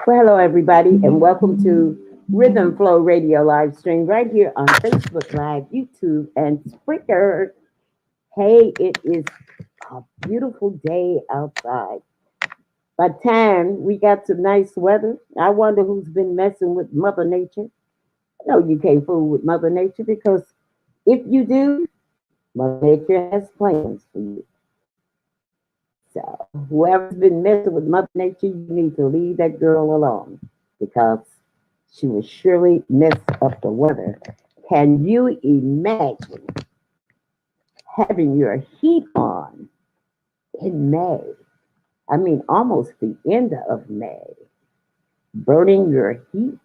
Well, hello, everybody, and welcome to Rhythm Flow Radio live stream right here on Facebook Live, YouTube, and Spreaker. Hey, it is a beautiful day outside. By time we got some nice weather, I wonder who's been messing with Mother Nature. No, you can't fool with Mother Nature because if you do, Mother Nature has plans for you. So, whoever's been messing with Mother Nature, you need to leave that girl alone because she will surely mess up the weather. Can you imagine having your heat on in May? I mean, almost the end of May, burning your heat?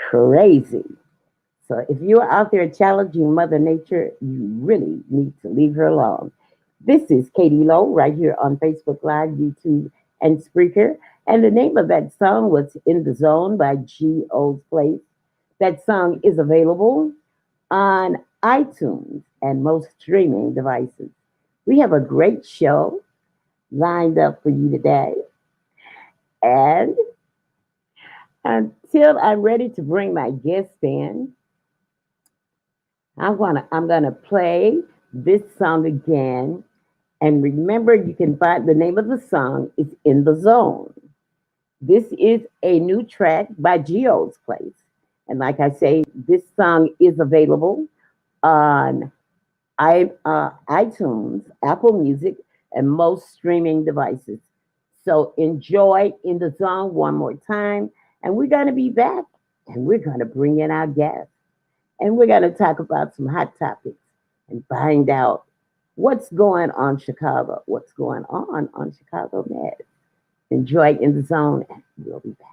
Crazy. So, if you're out there challenging Mother Nature, you really need to leave her alone. This is Katie Lowe right here on Facebook Live, YouTube, and Spreaker. And the name of that song was In the Zone by G.O.'s Place. That song is available on iTunes and most streaming devices. We have a great show lined up for you today. And until I'm ready to bring my guest in, I'm gonna play this song again. And remember, you can find the name of the song is In the Zone. This is a new track by Geo's Place. And like I say, this song is available on iTunes, Apple Music, and most streaming devices. So enjoy In the Zone one more time. And we're going to be back and we're going to bring in our guests. And we're going to talk about some hot topics and find out what's going on Chicago, what's going on Chicago Med. Enjoy In the Zone, and we'll be back.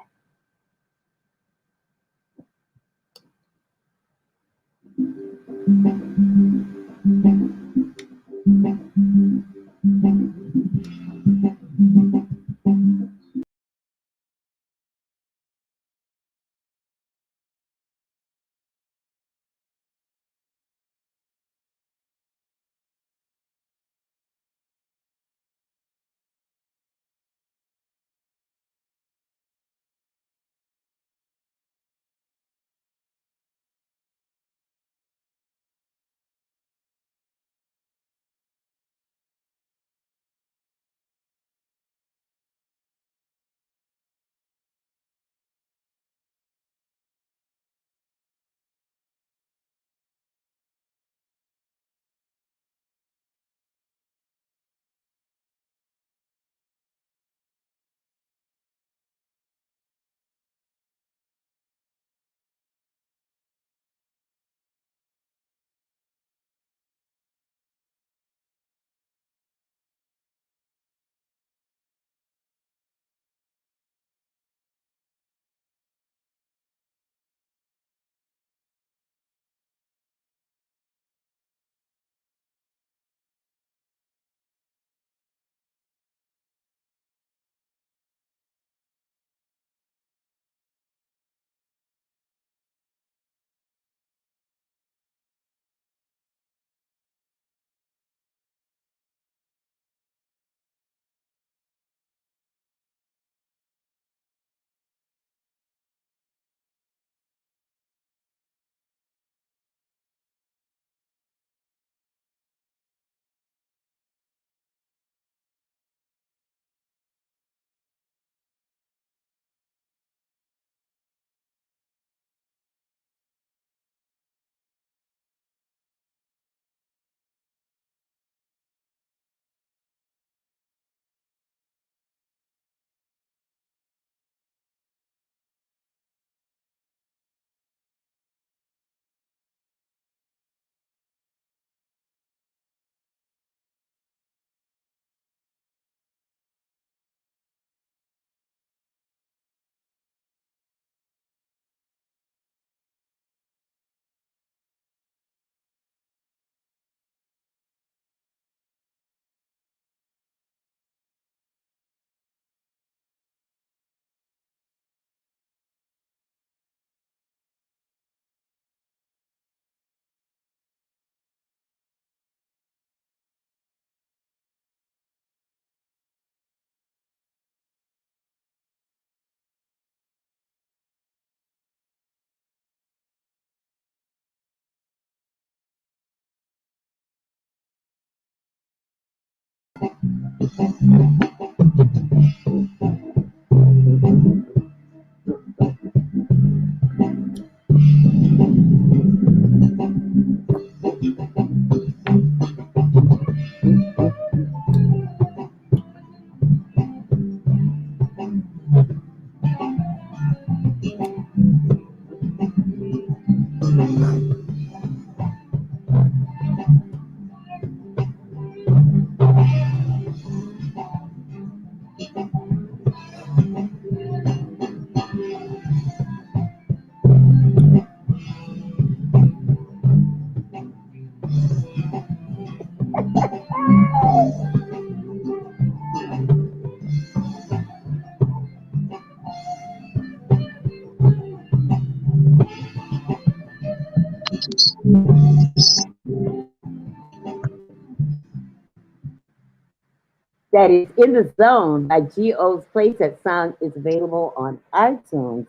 That is In the Zone by Geo's Place. That song is available on iTunes,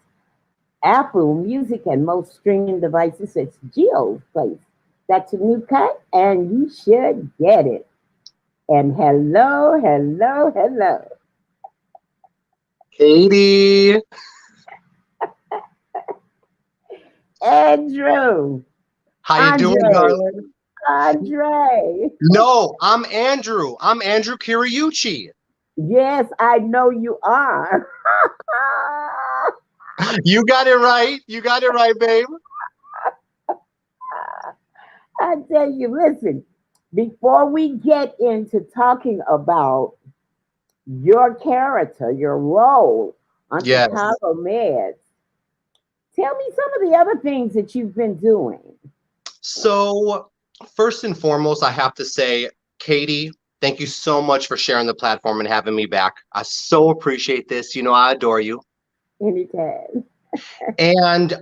Apple Music, and most streaming devices. It's Geo's Place. That's a new cut, and you should get it. And hello, hello, hello. Katie. Andrew. How you doing, darling? Andre. No, I'm Andrew. I'm Andrew Kiriyuchi. Yes, I know you are. You got it right. You got it right, babe. I tell you, listen, before we get into talking about your character, your role on Yes. Chicago Meds, tell me some of the other things that you've been doing. So, first and foremost, I have to say, Katie, thank you so much for sharing the platform and having me back. I so appreciate this. You know, I adore you. Anytime. And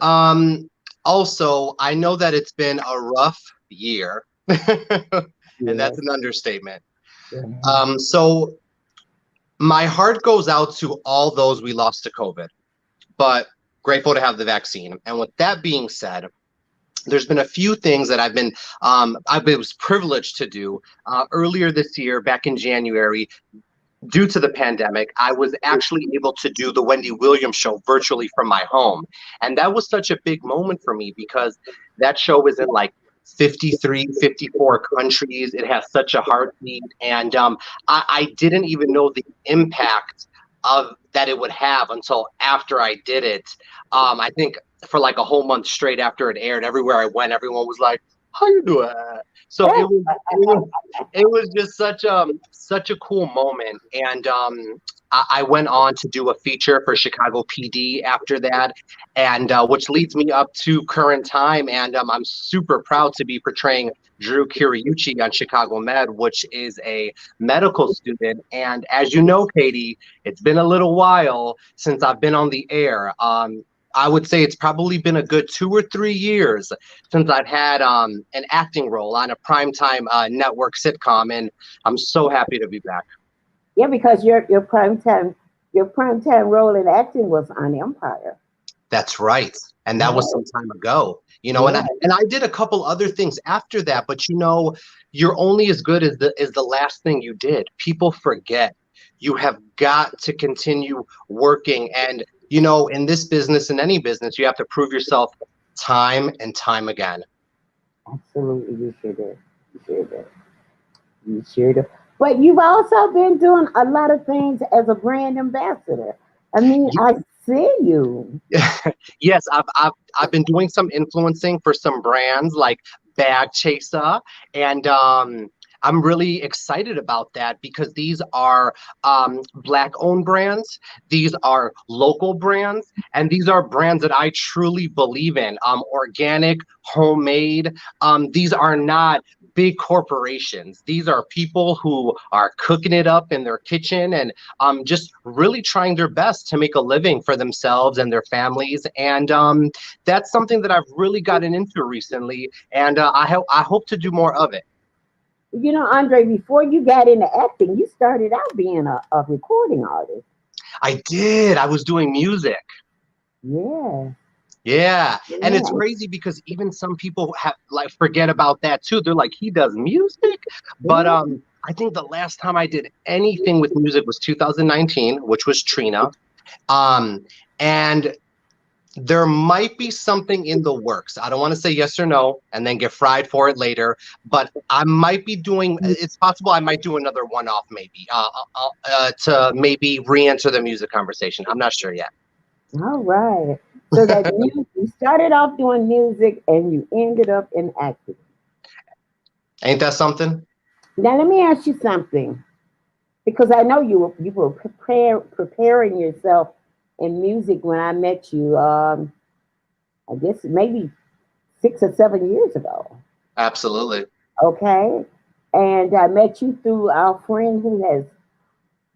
also, I know that it's been a rough year, and that's an understatement. Yeah. So my heart goes out to all those we lost to COVID, but grateful to have the vaccine. And with that being said, there's been a few things that I was privileged to do earlier this year, back in January. Due to the pandemic, I was actually able to do the Wendy Williams show virtually from my home. And that was such a big moment for me because that show is in like 53, 54 countries. It has such a heartbeat. And I didn't even know the impact of that it would have until after I did it. I think for like a whole month straight after it aired, everywhere I went, everyone was like, "How you doing?" So it was just such a cool moment. And I went on to do a feature for Chicago PD after that, and which leads me up to current time. And I'm super proud to be portraying Drew Kiriyuchi on Chicago Med, which is a medical student. And as you know, Katie, it's been a little while since I've been on the air. I would say it's probably been a good 2 or 3 years since I've had an acting role on a primetime network sitcom, and I'm so happy to be back. Yeah, because your primetime role in acting was on Empire. That's right, and that was some time ago. You know, Yeah. and I did a couple other things after that, but you know, you're only as good as the last thing you did. People forget. You have got to continue working, and you know, in this business, in any business, you have to prove yourself time and time again. Absolutely, you sure did. You sure did. You sure do. But you've also been doing a lot of things as a brand ambassador. I mean, I see you. Yes, I've been doing some influencing for some brands like Bag Chaser, and I'm really excited about that because these are Black-owned brands, these are local brands, and these are brands that I truly believe in. Organic, homemade. These are not big corporations. These are people who are cooking it up in their kitchen and just really trying their best to make a living for themselves and their families. And that's something that I've really gotten into recently, and I hope to do more of it. You know, Andre, before you got into acting, you started out being a recording artist. I did. I was doing music. Yeah. Yeah. And it's crazy because even some people have like forget about that too. They're like, he does music. But I think the last time I did anything with music was 2019, which was Trina. And there might be something in the works. I don't want to say yes or no and then get fried for it later, but I might be doing, it's possible I might do another one-off maybe to maybe re-enter the music conversation. I'm not sure yet. All right. So that you started off doing music and you ended up in acting. Ain't that something? Now let me ask you something, because I know you were preparing yourself in music when I met you. I guess maybe 6 or 7 years ago. Absolutely. Okay, and I met you through our friend who has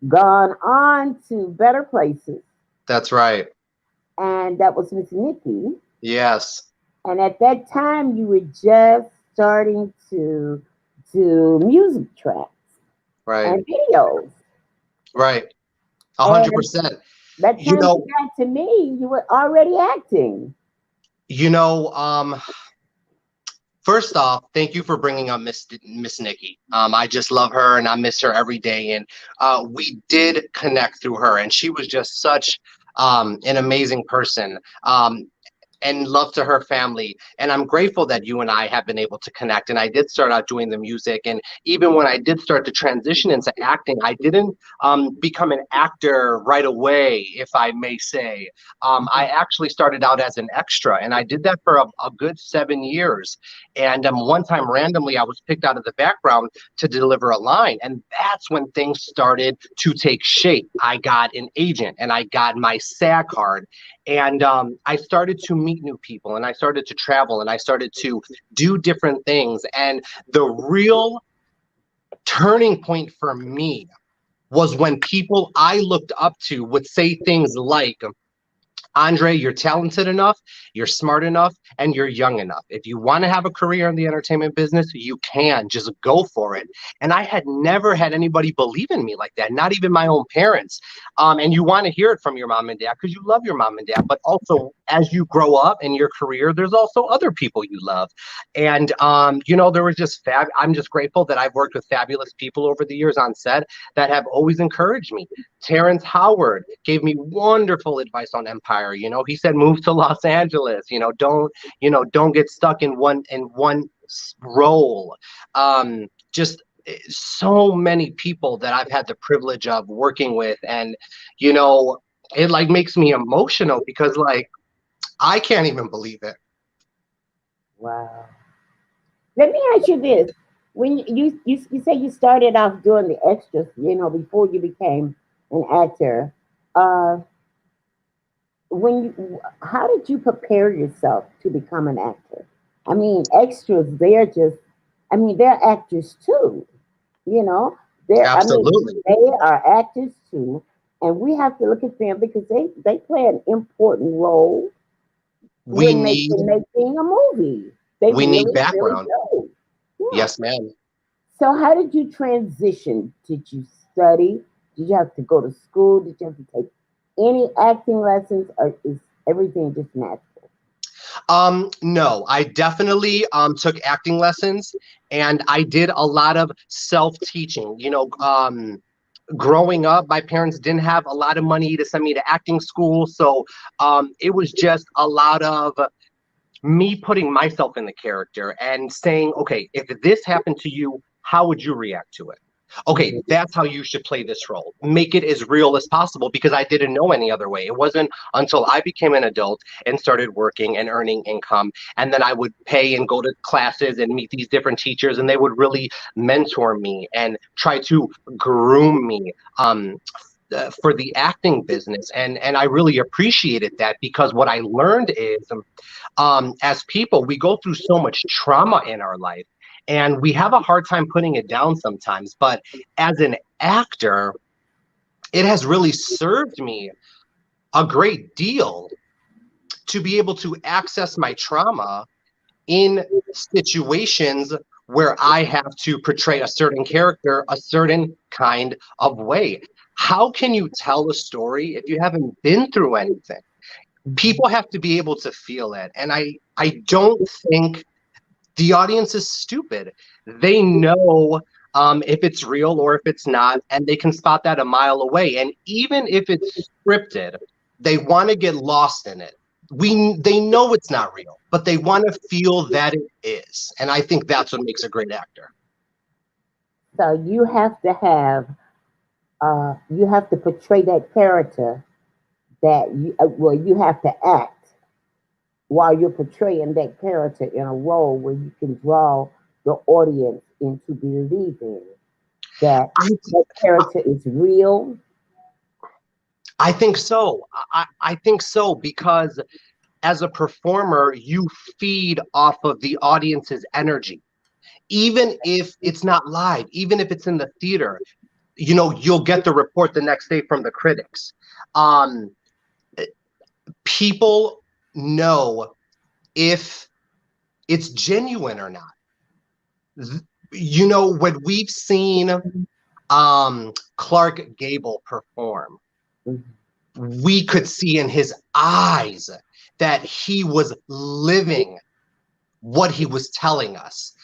gone on to better places, That's right. and that was Miss Nikki. Yes. And at that time, you were just starting to do music tracks Right. and videos. Right. And 100%. that You time know, you got to me, you were already acting. you know, first off, thank you for bringing up Miss Nikki. I just love her and I miss her every day. And we did connect through her, and she was just such an amazing person. And love to her family. And I'm grateful that you and I have been able to connect. And I did start out doing the music. And even when I did start to transition into acting, I didn't become an actor right away, if I may say. I actually started out as an extra, and I did that for a good 7 years. And one time, randomly, I was picked out of the background to deliver a line. And that's when things started to take shape. I got an agent and I got my SAG card. And I started to meet new people, and I started to travel, and I started to do different things. And the real turning point for me was when people I looked up to would say things like, Andre, you're talented enough, you're smart enough, and you're young enough. If you want to have a career in the entertainment business, you can. Just go for it. And I had never had anybody believe in me like that, not even my own parents. And you want to hear it from your mom and dad because you love your mom and dad. But also, as you grow up in your career, there's also other people you love. And, there was just I'm just grateful that I've worked with fabulous people over the years on set that have always encouraged me. Terrence Howard gave me wonderful advice on Empire. He said, move to Los Angeles. Don't get stuck in one role. Just so many people that I've had the privilege of working with, and it like makes me emotional because like I can't even believe it. Wow. Let me ask you this. When you say you started off doing the extras, before you became an actor, uh, how did you prepare yourself to become an actor? I mean, extras, they're actors too, you know. Absolutely. They are actors too, and we have to look at them because they play an important role We when need making a movie. They we need really, really background. do. Yeah. Yes, ma'am. So how did you transition? Did you study? Did you have to go to school? Did you have to take any acting lessons, or is everything just natural? No, I definitely took acting lessons, and I did a lot of self-teaching. Growing up, my parents didn't have a lot of money to send me to acting school, so it was just a lot of me putting myself in the character and saying, okay, if this happened to you, how would you react to it? Okay, that's how you should play this role. Make it as real as possible because I didn't know any other way. It wasn't until I became an adult and started working and earning income, and then I would pay and go to classes and meet these different teachers, and they would really mentor me and try to groom me for the acting business. And I really appreciated that because what I learned is as people, we go through so much trauma in our life and we have a hard time putting it down sometimes. But as an actor, it has really served me a great deal to be able to access my trauma in situations where I have to portray a certain character a certain kind of way. How can you tell a story if you haven't been through anything? People have to be able to feel it. And I don't think the audience is stupid. They know if it's real or if it's not, and they can spot that a mile away. And even if it's scripted, they want to get lost in it. They know it's not real, but they want to feel that it is. And I think that's what makes a great actor. So you have to portray that character that you have to act while you're portraying that character in a role where you can draw the audience into believing that that character is real. I think so. I think so, because as a performer, you feed off of the audience's energy. Even if it's not live, even if it's in the theater, you'll get the report the next day from the critics. People know if it's genuine or not. When we've seen Clark Gable perform, we could see in his eyes that he was living what he was telling us.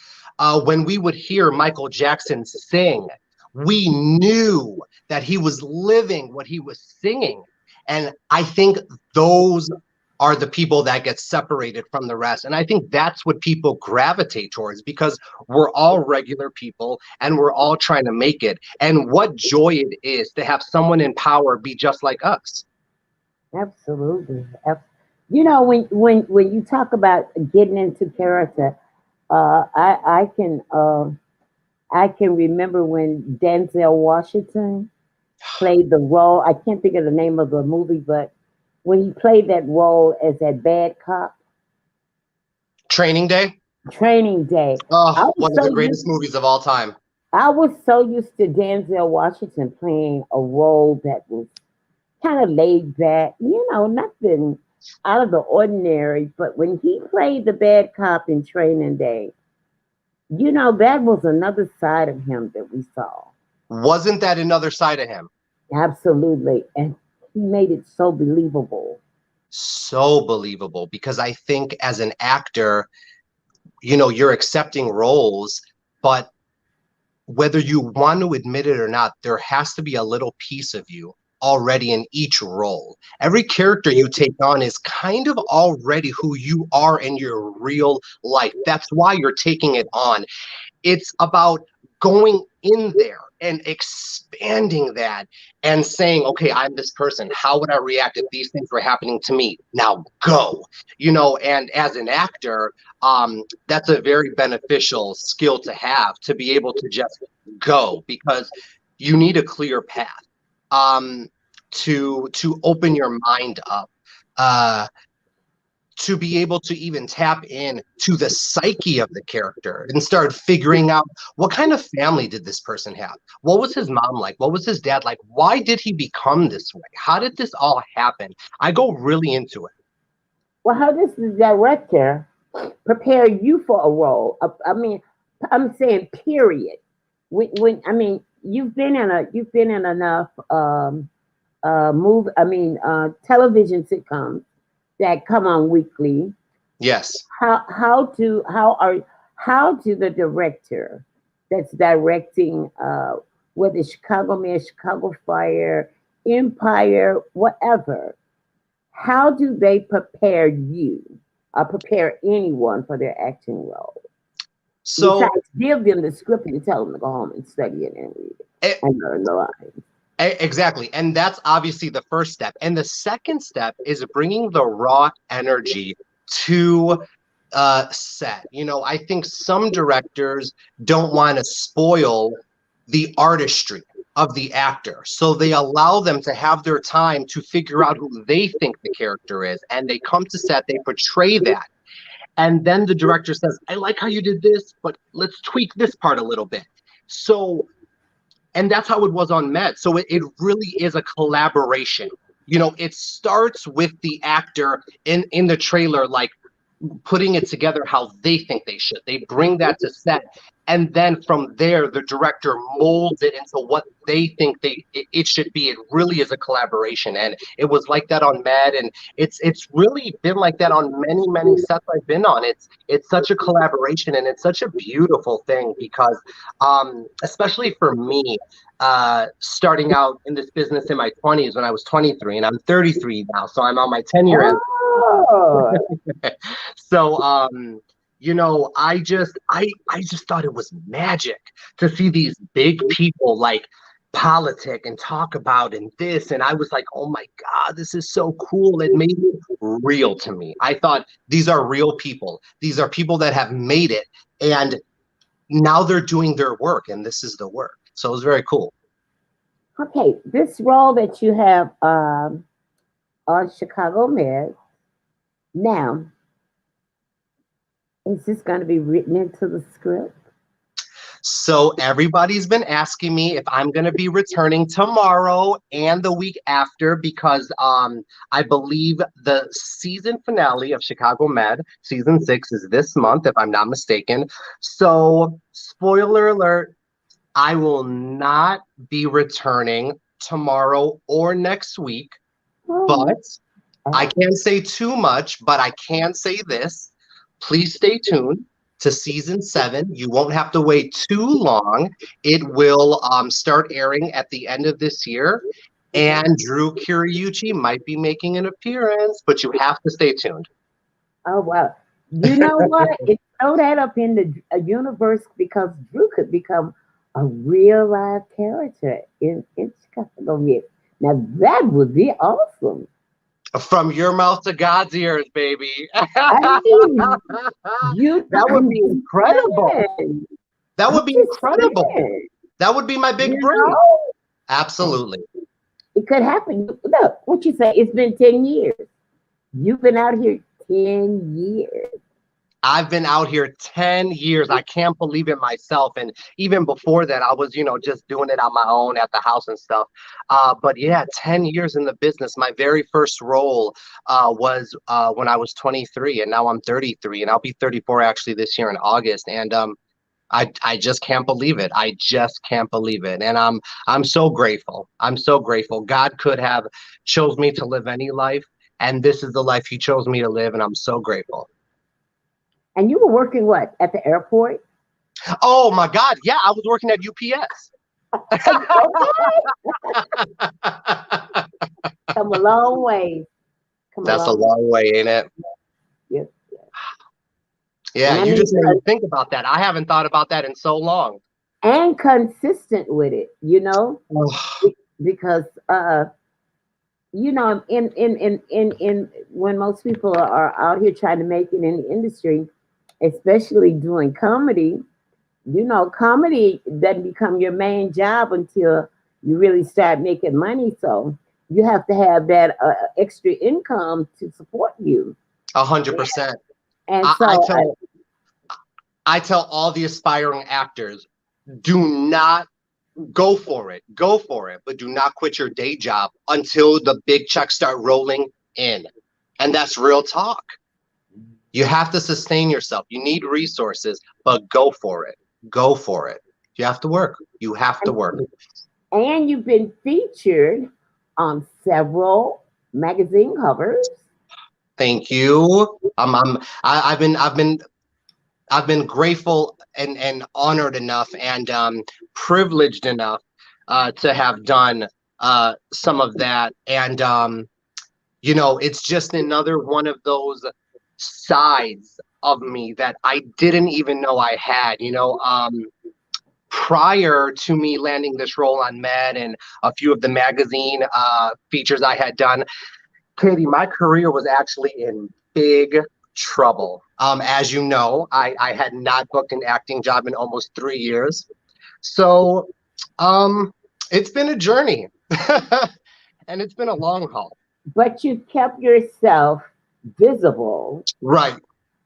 When we would hear Michael Jackson sing, we knew that he was living what he was singing. And I think those are the people that get separated from the rest. And I think that's what people gravitate towards, because we're all regular people and we're all trying to make it. And what joy it is to have someone in power be just like us. Absolutely. When you talk about getting into character, I can remember when Denzel Washington played the role. I can't think of the name of the movie, but when he played that role as that bad cop. Training Day. Oh, one of the greatest movies of all time. I was so used to Denzel Washington playing a role that was kind of laid back, nothing out of the ordinary. But when he played the bad cop in Training Day, that was another side of him that we saw. Wasn't that another side of him? Absolutely. And he made it so believable. So believable, because I think as an actor, you're accepting roles, but whether you want to admit it or not, there has to be a little piece of you already in each role. Every character you take on is kind of already who you are in your real life. That's why you're taking it on. It's about going in there and expanding that and saying, okay, I'm this person. How would I react if these things were happening to me? Now go, and as an actor, that's a very beneficial skill to have, to be able to just go, because you need a clear path to open your mind up, to be able to even tap in to the psyche of the character and start figuring out what kind of family did this person have? What was his mom like? What was his dad like? Why did he become this way? How did this all happen? I go really into it. Well, how does the director prepare you for a role? I'm saying period. When you've been in enough television sitcoms that come on weekly. Yes. How do the director that's directing whether Chicago Med, Chicago Fire, Empire, whatever, how do they prepare you or prepare anyone for their acting role? So besides give them the script and tell them to go home and study it and read it and learn the lines. Exactly. And that's obviously the first step. And the second step is bringing the raw energy to set. I think some directors don't want to spoil the artistry of the actor. So they allow them to have their time to figure out who they think the character is. And they come to set, they portray that. And then the director says, I like how you did this, but let's tweak this part a little bit. And that's how it was on Med. So it really is a collaboration. It starts with the actor in the trailer, like putting it together how they think they should. They bring that to set, and then from there, the director molds it into what they think it should be. It really is a collaboration, and it was like that on Mad, and it's really been like that on many sets I've been on. It's such a collaboration, and it's such a beautiful thing because, especially for me, starting out in this business in my 20s when I was 23, and I'm 33 now, so I'm on my 10-year end. Oh. So, you know, I just thought it was magic to see these big people like politic and talk about and this, and I was like, oh my God, this is so cool. It made it real to me. I thought these are real people. These are people that have made it, and now they're doing their work, and this is the work. So it was very cool. Okay, this role that you have on Chicago Med, now, is this going to be written into the script? So everybody's been asking me if I'm going to be returning tomorrow and the week after because I believe the season finale of Chicago Med, season 6, is this month, if I'm not mistaken. So, spoiler alert, I will not be returning tomorrow or next week, but I can't say too much, but I can say this. Please stay tuned to season 7. You won't have to wait too long. It will start airing at the end of this year, and Drew Kiriyuchi might be making an appearance, but you have to stay tuned. Oh, wow. You know what? Throw that up in the universe because Drew could become a real live character in Chicago Med. Now, that would be awesome. From your mouth to God's ears, baby. I mean, that would be incredible. That would be incredible. That would be my big break. Absolutely. It could happen. Look, what you say, it's been 10 years. You've been out here 10 years. I've been out here 10 years. I can't believe it myself. And even before that, I was, just doing it on my own at the house and stuff. But yeah, 10 years in the business. My very first role was when I was 23, and now I'm 33, and I'll be 34 actually this year in August. And I just can't believe it. I just can't believe it. And I'm so grateful. I'm so grateful. God could have chose me to live any life, and this is the life He chose me to live, and I'm so grateful. And you were working what, at the airport? Oh my God, yeah, I was working at UPS. Come a long way. That's a long way, ain't it? Yes. Yeah, and you just didn't think about that. I haven't thought about that in so long. And consistent with it, because in when most people are out here trying to make it in the industry, especially doing comedy, comedy doesn't become your main job until you really start making money. So you have to have that extra income to support you. 100%. And I tell all the aspiring actors, do not go for it, but do not quit your day job until the big checks start rolling in. And that's real talk. You have to sustain yourself. You need resources, but go for it. Go for it. You have to work. You have to work. And you've been featured on several magazine covers. Thank you. I've been grateful and honored enough and privileged enough to have done some of that. And it's just another one of those sides of me that I didn't even know I had. Prior to me landing this role on Med and a few of the magazine features I had done, Katie, my career was actually in big trouble. As you know, I had not booked an acting job in almost 3 years. So it's been a journey and it's been a long haul. But you kept yourself visible. Right.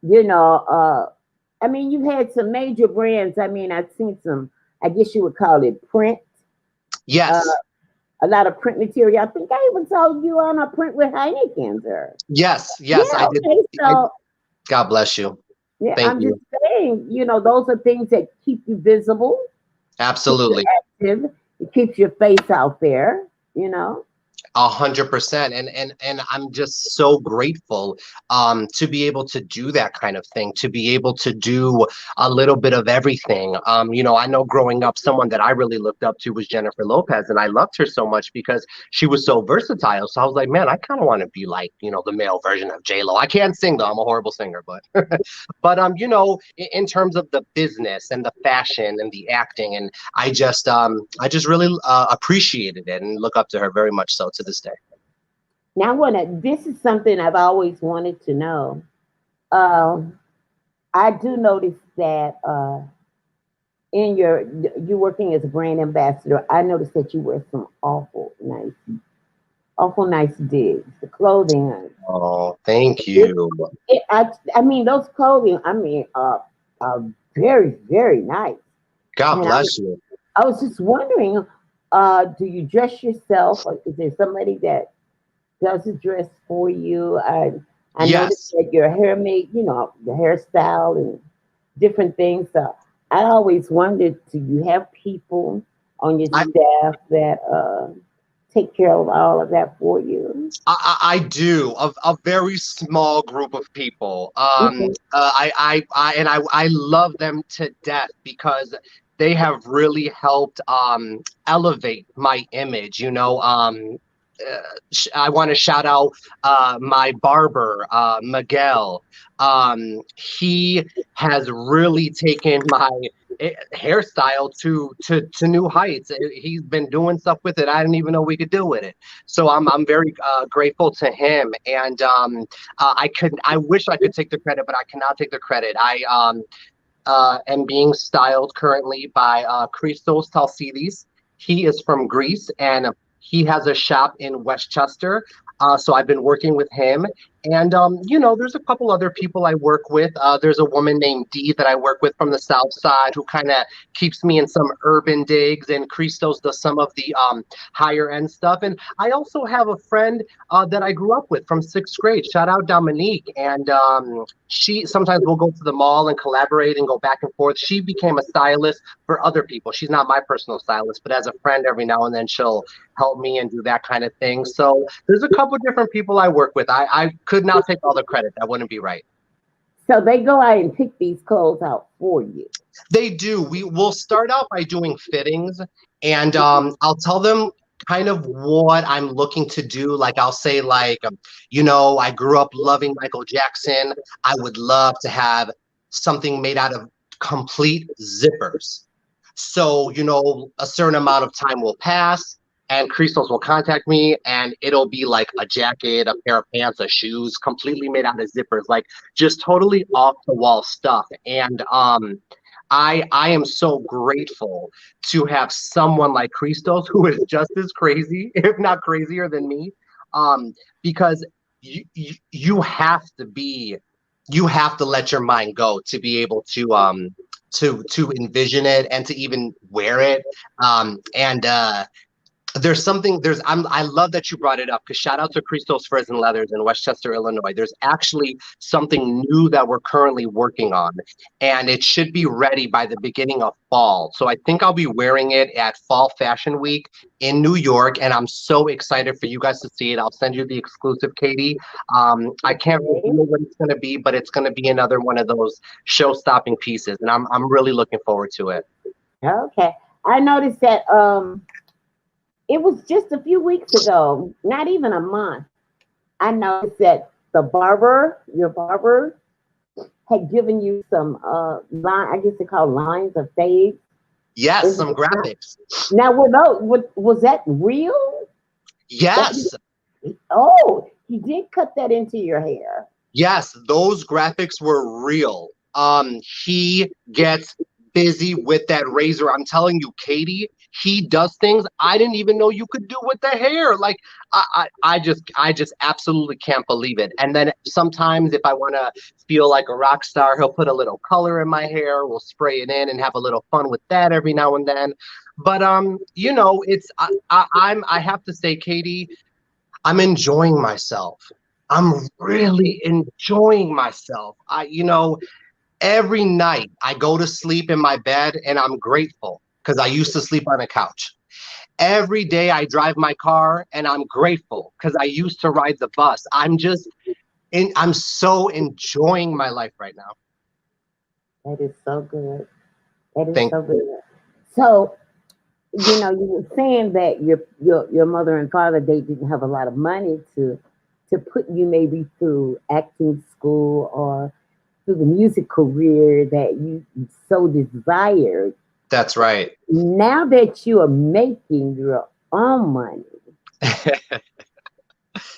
I mean, you've had some major brands. I mean, I've seen some, I guess you would call it print. Yes. A lot of print material. I think I even saw you on a print with Heineken, sir. Yes, I did. Okay, so God bless you. Yeah, Thank I'm just you. saying, those are things that keep you visible, keep you Absolutely. active, it keeps your face out there, you know. 100%. And I'm just so grateful to be able to do that kind of thing, to be able to do a little bit of everything. I know growing up, someone that I really looked up to was Jennifer Lopez, and I loved her so much because she was so versatile. So I was like, man, I kind of want to be like, the male version of J-Lo. I can't sing though, I'm a horrible singer, but but in terms of the business and the fashion and the acting, and I just really appreciated it and look up to her very much so to this day. Now, this is something I've always wanted to know. Um, I do notice that in you working as a brand ambassador, I noticed that you wear some awful nice digs. The clothing, Oh, thank it, you. I mean, those clothing, I mean, are very, very nice. God And bless you. I was just wondering, do you dress yourself, or is there somebody that does the dress for you? I noticed Yes. that your hair made, the hairstyle and different things. So I always wondered, do you have people on your I, staff that take care of all of that for you? I do a very small group of people. Mhm. I love them to death because they have really helped elevate my image. I want to shout out my barber, Miguel. He has really taken my hairstyle to new heights. He's been doing stuff with it I didn't even know we could do with it. So I'm very grateful to him, and I wish I could take the credit, but I cannot take the credit. I am being styled currently by Christos Talsidis. He is from Greece, and he has a shop in Westchester. So I've been working with him. And, there's a couple other people I work with. There's a woman named Dee that I work with from the South Side who kind of keeps me in some urban digs, and Christos does some of the higher end stuff. And I also have a friend that I grew up with from sixth grade. Shout out Dominique. And she sometimes will go to the mall and collaborate and go back and forth. She became a stylist for other people. She's not my personal stylist, but as a friend, every now and then she'll help me and do that kind of thing. So there's a couple different people I work with. I could not take all the credit. That wouldn't be right. So they go out and pick these clothes out for you. They do. We will start out by doing fittings, and I'll tell them kind of what I'm looking to do. Like I'll say, like, I grew up loving Michael Jackson. I would love to have something made out of complete zippers. So, a certain amount of time will pass, and Christos will contact me, and it'll be like a jacket, a pair of pants, a shoes, completely made out of zippers, like just totally off the wall stuff. And I am so grateful to have someone like Christos who is just as crazy, if not crazier than me, because you have to be, you have to let your mind go to be able to envision it and to even wear it. And I love that you brought it up, because shout out to Christos Furs and Leathers in Westchester, Illinois. There's actually something new that we're currently working on, and it should be ready by the beginning of fall. So I think I'll be wearing it at Fall Fashion Week in New York, and I'm so excited for you guys to see it. I'll send you the exclusive, Katie. I can't Okay. reveal what it's going to be, but it's going to be another one of those show-stopping pieces, and I'm really looking forward to it. Okay. I noticed that it was just a few weeks ago, not even a month. I noticed that your barber, had given you some I guess they call lines of fades. Yes, Is some it not? graphics. Now, was that real? That Yes. Oh, he did cut that into your hair. Yes, those graphics were real. He gets busy with that razor. I'm telling you, Katie, he does things I didn't even know you could do with the hair. Like I just absolutely can't believe it. And then sometimes if I want to feel like a rock star, he'll put a little color in my hair. We'll spray it in and have a little fun with that every now and then. But it's I have to say, Katie, I'm enjoying myself. I'm really enjoying myself. Every night I go to sleep in my bed and I'm grateful because I used to sleep on a couch. Every day I drive my car and I'm grateful because I used to ride the bus. I'm so enjoying my life right now. That is so good. That is Thank so good. So, you were saying that your mother and father, they didn't have a lot of money to put you maybe through acting school or through the music career that you so desired. That's right. Now that you are making your own money,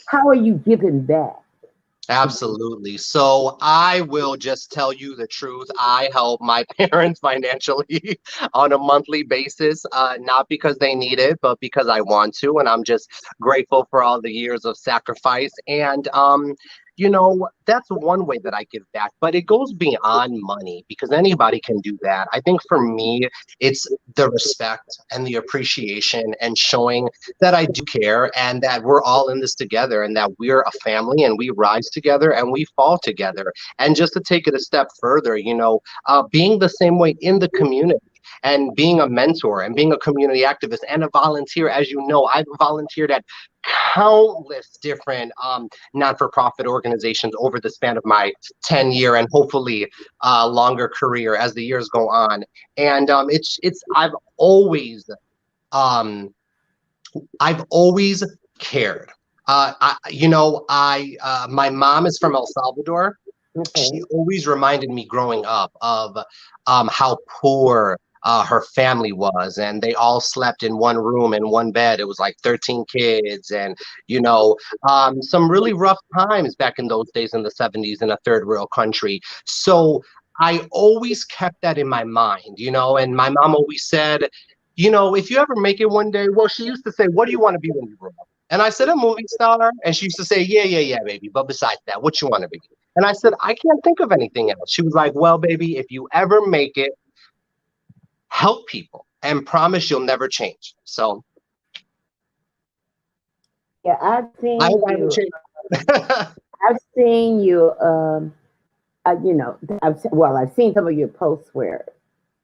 how are you giving back? Absolutely. So I will just tell you the truth. I help my parents financially on a monthly basis, not because they need it, but because I want to. And I'm just grateful for all the years of sacrifice. And, that's one way that I give back, but it goes beyond money because anybody can do that. I think for me, it's the respect and the appreciation and showing that I do care and that we're all in this together and that we're a family and we rise together and we fall together. And just to take it a step further, being the same way in the community and being a mentor and being a community activist and a volunteer. As you know, I've volunteered at countless different non-for-profit organizations over the span of my 10-year and hopefully longer career as the years go on. And um, I've always cared. My mom is from El Salvador. She Okay. always reminded me growing up of how poor her family was, and they all slept in one room in one bed. It was like 13 kids, and some really rough times back in those days in the 70s in a third world country. So I always kept that in my mind, and my mom always said, if you ever make it one day, well, she used to say, what do you want to be when you grow up? And I said, a movie star. And she used to say, yeah, yeah, yeah, baby. But besides that, what you want to be? And I said, I can't think of anything else. She was like, well, baby, if you ever make it, help people and promise you'll never change. So Yeah, I hope I haven't changed. I've seen you. I've seen some of your posts where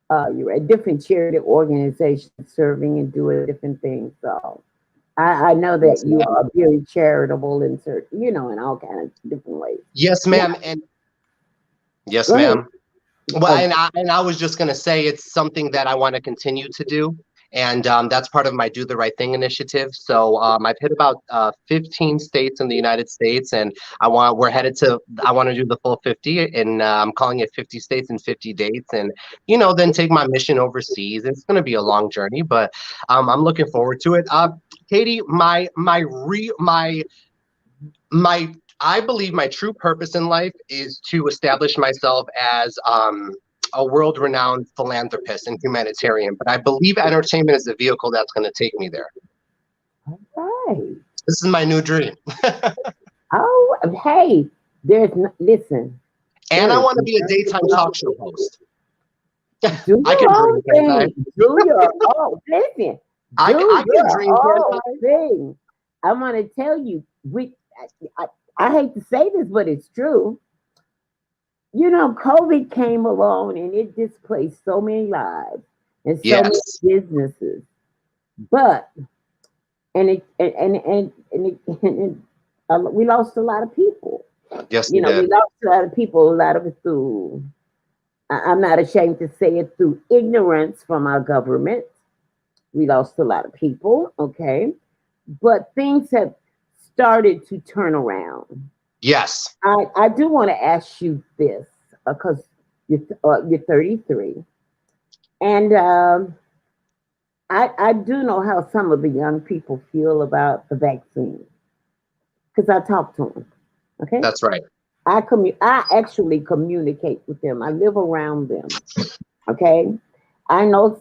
you're at different charity organizations serving and doing different things. So I know that Yes, you ma'am. are very charitable in certain, in all kinds of different ways. Yes, Yeah, ma'am. And yes, go ahead. ma'am. Well, Oh, and I was just going to say it's something that I want to continue to do. And that's part of my Do the Right Thing initiative. So I've hit about 15 states in the United States, and I want to do the full 50, and I'm calling it 50 states in 50 dates, and then take my mission overseas. It's going to be a long journey, but I'm looking forward to it. Katie, my I believe my true purpose in life is to establish myself as a world-renowned philanthropist and humanitarian. But I believe entertainment is the vehicle that's going to take me there. right. This is my new dream. Oh, hey, listen, And there I is want to be a daytime talk show host. do I your can own dream, can't I? thing. Do your own listen. Do I can your dream, can't own I? thing. I want to tell you, I, I hate to say this, but it's true. COVID came along and it displaced so many lives and so many Yes. businesses. But and it we lost a lot of people. Yes, we We did. lost a lot of people. A lot of it through. I'm not ashamed to say it through ignorance from our government. We lost a lot of people. Okay, but things have started to turn around. Yes. I do want to ask you this because you're 33, and I do know how some of the young people feel about the vaccine because I talk to them. Okay, That's right. I actually communicate with them. I live around them. Okay, I know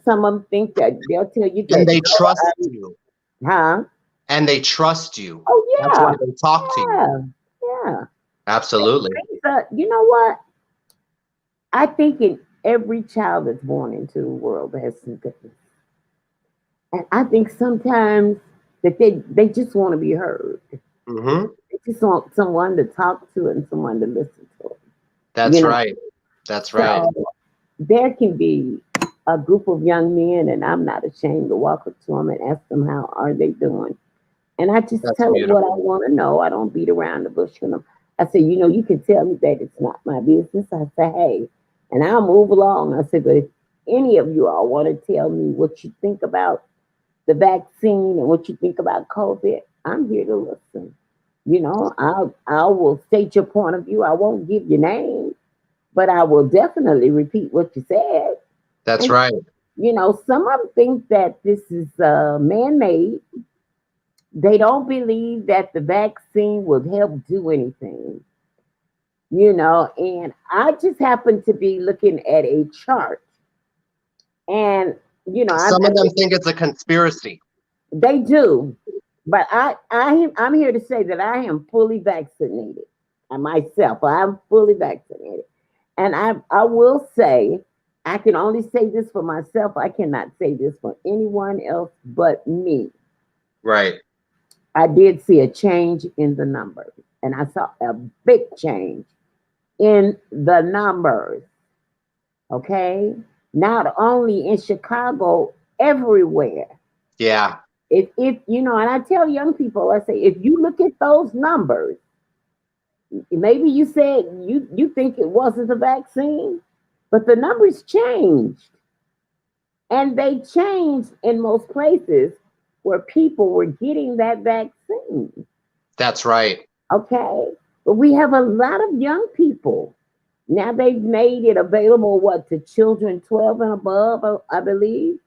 some of them think that they'll tell you And that they no, trust you. huh? And they trust you. Oh That's why yeah, they talk to you. yeah, yeah. Absolutely. You know what? I think in every child that's born into the world has some goodness. And I think sometimes that they just want to be heard. Hmm. just want someone to talk to and someone to listen to. That's You know, right. That's right. so there can be a group of young men, and I'm not ashamed to walk up to them and ask them how are they doing. And I just That's tell them what I beautiful. want to know. I don't beat around the bush with them. I say, you can tell me that it's not my business. I say, hey, and I'll move along. I say, but if any of you all want to tell me what you think about the vaccine and what you think about COVID, I'm here to listen. I will state your point of view. I won't give your name, but I will definitely repeat what you said. That's And right. some of them think that this is man-made. They don't believe that the vaccine will help do anything. And I just happen to be looking at a chart, and Some of them think it's a conspiracy. they do, but I'm here to say that I am fully vaccinated. And myself, I'm fully vaccinated, and I will say I can only say this for myself. I cannot say this for anyone else but me. Right. I did see a change in the numbers, and I saw a big change in the numbers. Okay, not only in Chicago, everywhere. Yeah. If and I tell young people, I say, if you look at those numbers, maybe you said you think it wasn't the vaccine, but the numbers changed, and they changed in most places where people were getting that vaccine. That's right. Okay, but we have a lot of young people. Now they've made it available, what, to children 12 and above, I believe.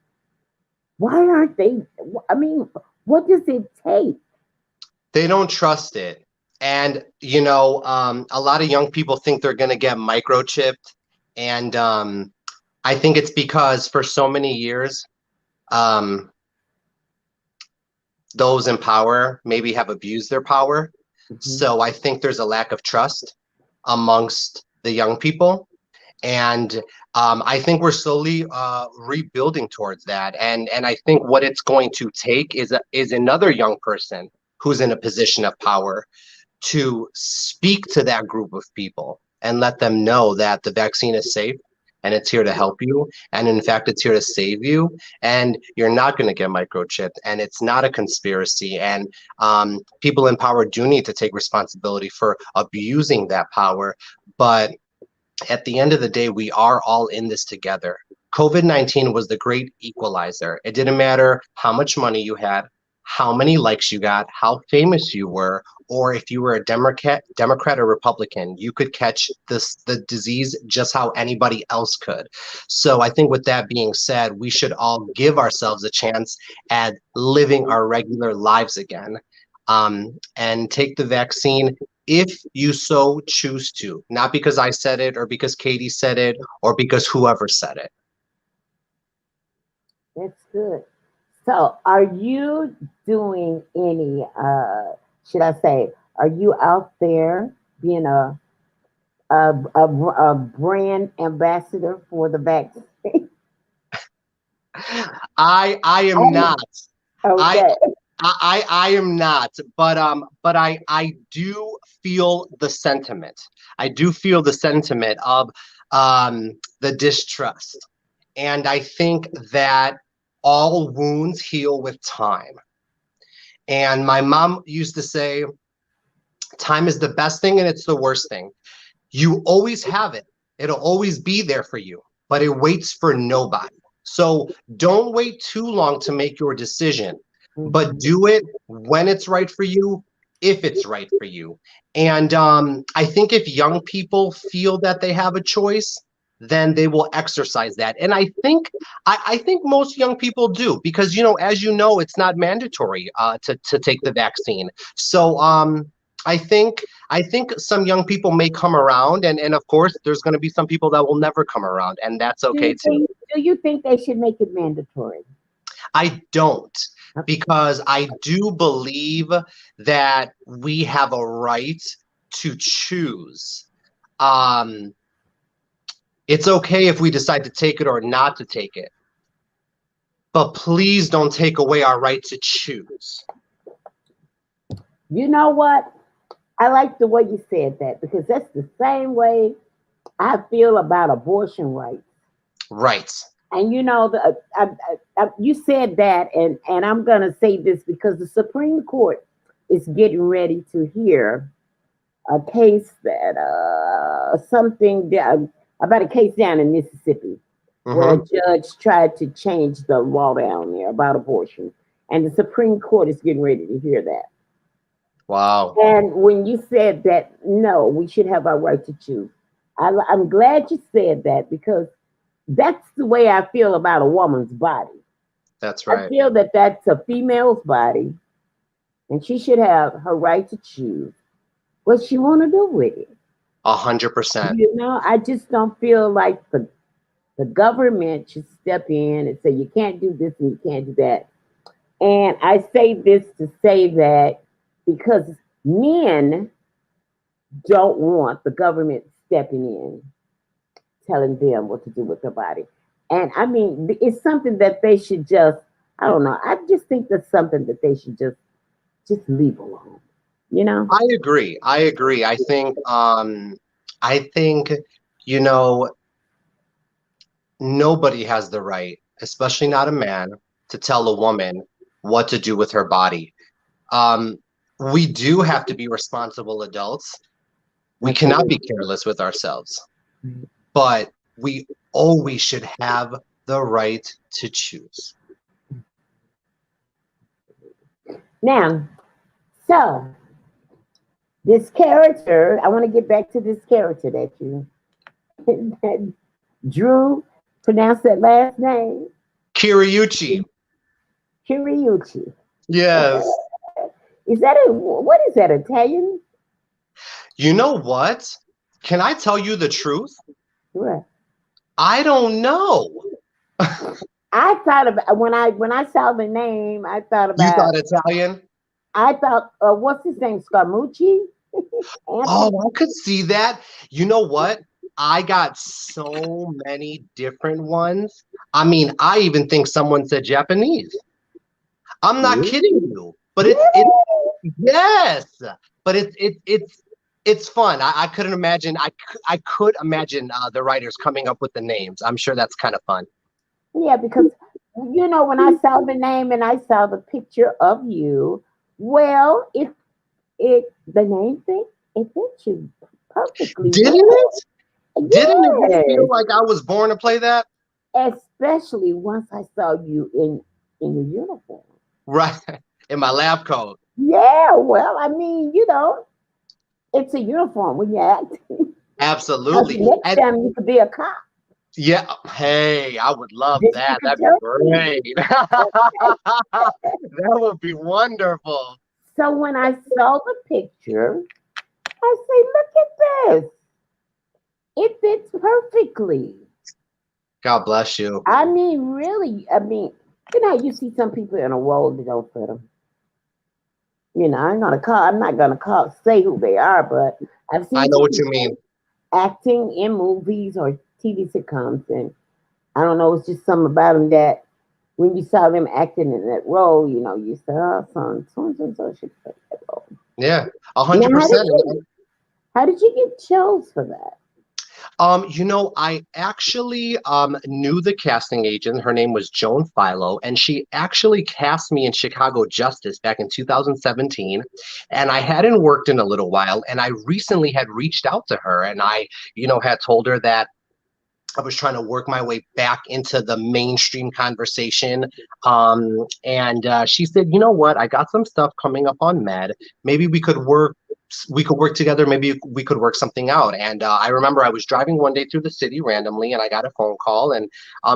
Why aren't they? I mean, what does it take? They don't trust it. And, a lot of young people think they're going to get microchipped. And I think it's because for so many years, um, those in power maybe have abused their power. Mhm. So I think there's a lack of trust amongst the young people. And I think we're slowly rebuilding towards that. And I think what it's going to take is another young person who's in a position of power to speak to that group of people and let them know that the vaccine is safe and it's here to help you. And in fact, it's here to save you. And you're not going to get microchipped. And it's not a conspiracy. And people in power do need to take responsibility for abusing that power. But at the end of the day, we are all in this together. COVID-19 was the great equalizer. It didn't matter how much money you had, how many likes you got, how famous you were, or if you were a Democrat or Republican, you could catch the disease just how anybody else could. So I think with that being said, we should all give ourselves a chance at living our regular lives again, and take the vaccine if you so choose to, not because I said it or because Katie said it or because whoever said it. That's good. So, are you doing any? Should I say? Are you out there being a brand ambassador for the vaccine? I am not. I Okay. I am not, but I do feel the sentiment. I do feel the sentiment of the distrust. And I think that all wounds heal with time. And my mom used to say, time is the best thing and it's the worst thing. You always have it. It'll always be there for you, but it waits for nobody. So don't wait too long to make your decision, but Mhm. do it when it's right for you, if it's right for you. And I think if young people feel that they have a choice, then they will exercise that. And I think most young people do because as you know, it's not mandatory to take the vaccine. So I think some young people may come around, and of course, there's going to be some people that will never come around, and that's Do you okay too. think? Do you think they should make it mandatory? I don't, Okay. because I do believe that we have a right to choose. Um, it's okay if we decide to take it or not to take it, but please don't take away our right to choose. You know what? I like the way you said that because that's the same way I feel about abortion rights. Right. And you know, you said that, and I'm gonna say this because the Supreme Court is getting ready to hear a case that about a case down in Mississippi where a Mm-hmm. judge tried to change the law down there about abortion, and the Supreme Court is getting ready to hear that. Wow. And when you said that, no, we should have our right to choose. I'm glad you said that because that's the way I feel about a woman's body. That's I right. feel that that's a female's body, and she should have her right to choose what she want to do with it. 100%. You know, I just don't feel like the government should step in and say you can't do this and you can't do that. And I say this to say that because men don't want the government stepping in, telling them what to do with their body. And I mean, it's something that they should just, I don't know, I just think that's something that they should just leave alone, you know? I agree. I agree. I think, you know, nobody has the right, especially not a man, to tell a woman what to do with her body. Um, we do have to be responsible adults. We cannot be careless with ourselves, but we always should have the right to choose. Now, so this character, I want to get back to this character that you that Drew pronounced that last name, Kiriyuchi. Kiriyuchi. Yes. Is that what is that, Italian? You know what? Can I tell you the truth? What? I don't know. I thought about when I saw the name, I thought You about thought Italian? I thought what's his name? Scaramucci? Oh, I could see that. You know what? I got so many different ones. I mean, I even think someone said Japanese. I'm not kidding you. But it's yes. But it's fun. I couldn't imagine. I could imagine the writers coming up with the names. I'm sure that's kind of fun. Yeah, because you know when I saw the name and I saw the picture of you, well, it the name thing it fits you perfectly Didn't well. it? Didn't it feel Yes, like I was born to play that? especially once I saw you in your uniform. Right. In my lab coat. Yeah, well, I mean, you know, it's a uniform when you act. Absolutely. Next And time you could be a cop. yeah, hey, I would love that. District That'd be attorney. great. That would be wonderful. So when I saw the picture, I say, look at this. It fits perfectly. God bless you. I mean, really, I mean, you know, you see some people in a role that don't fit them. You know, I'm not gonna say who they are, but I've I seen know some what you people mean. acting in movies or TV sitcoms, and I don't know, it's just something about them that when you saw them acting in that role, you know, you said, "Oh, so and so should play that role." Yeah, Now, 100%. how did you get chose for that? You know, I actually knew the casting agent. Her name was Joan Philo, and she actually cast me in Chicago Justice back in 2017. And I hadn't worked in a little while, and I recently had reached out to her, and I, had told her that I was trying to work my way back into the mainstream conversation. And she said, you know what? I got some stuff coming up on Med. Maybe we could work. We could work together. Maybe we could work something out. And I remember I was driving one day through the city randomly, and I got a phone call, and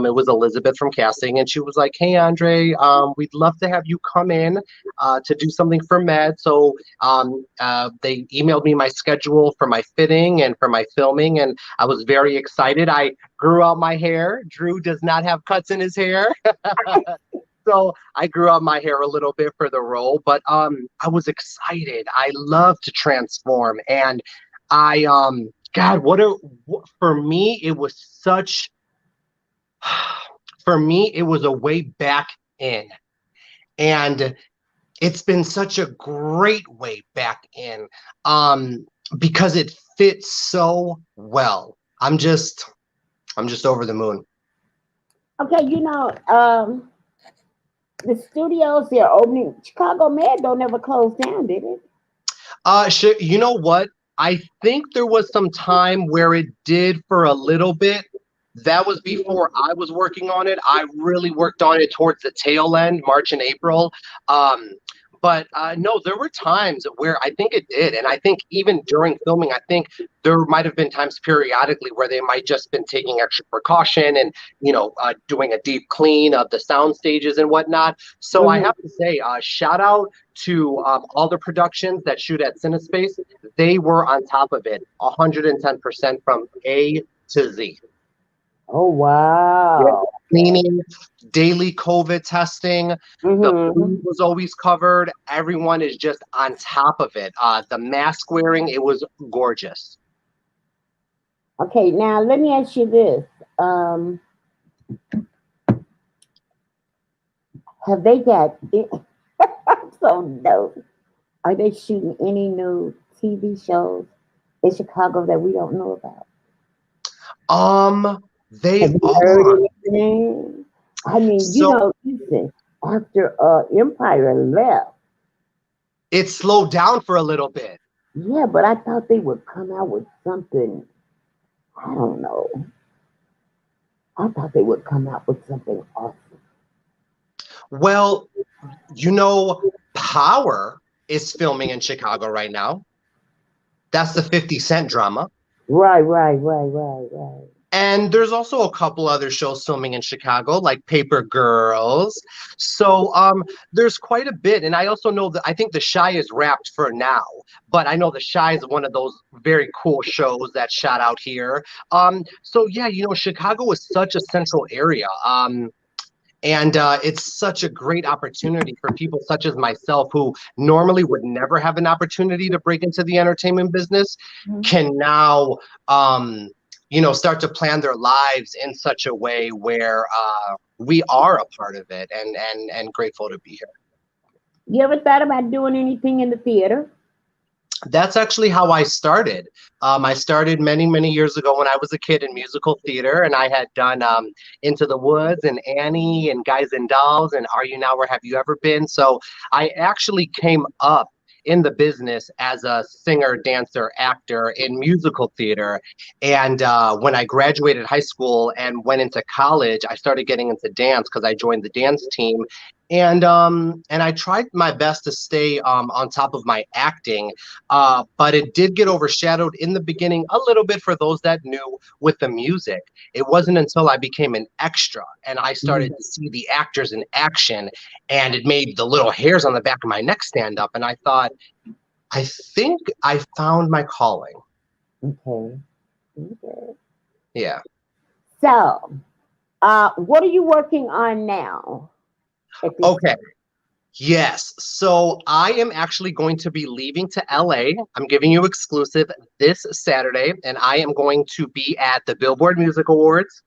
it was Elizabeth from casting, and she was like, "Hey, Andre, we'd love to have you come in to do something for Med." So they emailed me my schedule for my fitting and for my filming, and I was very excited. I grew out my hair. Drew does not have cuts in his hair. So I grew out my hair a little bit for the role, but I was excited. I love to transform, and I God, for me it was such for me it was a way back in. And it's been such a great way back in, because it fits so well. I'm just over the moon. Okay, the studios they're opening. Chicago Med don't ever close down, did it? You know what? I think there was some time where it did for a little bit. That was before I was working on it. I really worked on it towards the tail end, March and April. But no, there were times where I think it did. And I think even during filming, I think there might have been times periodically where they might just been taking extra precaution and, doing a deep clean of the sound stages and whatnot. So I have to say, shout out to all the productions that shoot at CineSpace. They were on top of it 110% from A to Z. Oh, wow. Cleaning, daily COVID testing, the food was always covered. Everyone is just on top of it. The mask wearing, it was gorgeous. Okay, now let me ask you this. Have they got it? So no. Are they shooting any new TV shows in Chicago that we don't know about? They Have you are. heard anything? I mean, listen, after Empire left. It slowed down for a little bit. Yeah, but I thought they would come out with something. I don't know. I thought they would come out with something awesome. Well, Power is filming in Chicago right now. That's the 50 Cent drama. Right. And there's also a couple other shows filming in Chicago, like Paper Girls. So there's quite a bit. And I also know that I think The Chi is wrapped for now. But I know The Chi is one of those very cool shows that shot out here. So yeah, Chicago is such a central area. And it's such a great opportunity for people such as myself who normally would never have an opportunity to break into the entertainment business, can now start to plan their lives in such a way where we are a part of it and grateful to be here. You ever thought about doing anything in the theater? That's actually how I started. I started many, many years ago when I was a kid in musical theater, and I had done Into the Woods and Annie and Guys and Dolls and Are You Now Where Have You Ever Been? So I actually came up in the business as a singer, dancer, actor in musical theater. And when I graduated high school and went into college, I started getting into dance because I joined the dance team. And I tried my best to stay on top of my acting, but it did get overshadowed in the beginning a little bit for those that knew with the music. It wasn't until I became an extra and I started to see the actors in action, and it made the little hairs on the back of my neck stand up. And I thought, I think I found my calling. Okay. Yeah. So, what are you working on now? Okay. Yes. So I am actually going to be leaving to LA. I'm giving you exclusive this Saturday, and I am going to be at the Billboard Music Awards,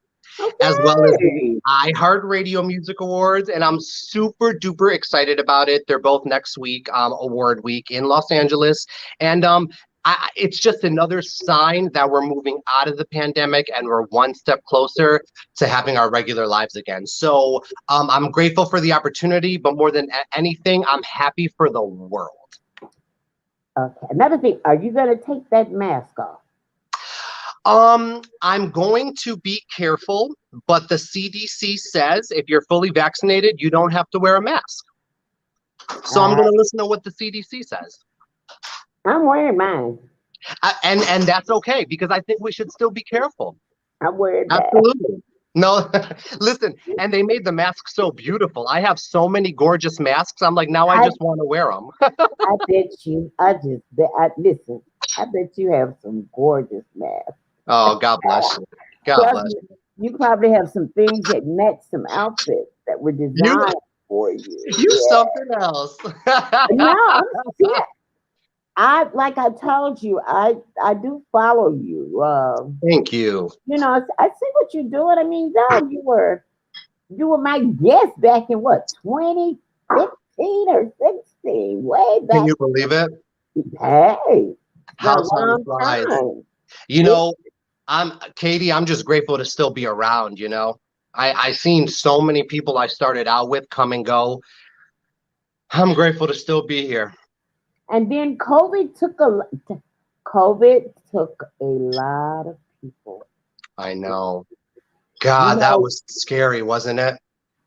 as well as the iHeartRadio Music Awards, and I'm super duper excited about it. They're both next week, award week in Los Angeles, and it's just another sign that we're moving out of the pandemic and we're one step closer to having our regular lives again. So I'm grateful for the opportunity, but more than anything, I'm happy for the world. Okay. Another thing, are you going to take that mask off? I'm going to be careful, but the CDC says if you're fully vaccinated, you don't have to wear a mask. So I'm going to listen to what the CDC says. I'm wearing mine. And that's okay, because I think we should still be careful. I'm wearing that. Absolutely. No, listen, and they made the masks so beautiful. I have so many gorgeous masks. I'm like, now I just want to wear them. I bet you, listen, I bet you have some gorgeous masks. Oh, God bless you. God bless you. You probably have some things that match some outfits that were designed for you. You something else. No, like I told you, I do follow you. Thank you. I see what you're doing. I mean, you were my guest back in what, 2015? or 16, way Can back. you believe it? Hey, it's been How a time long flies. time. You It, know, Katie, I'm just grateful to still be around, you know. I seen so many people I started out with come and go. I'm grateful to still be here. and then COVID took a lot of people. I know. You God, that know, was scary, wasn't it?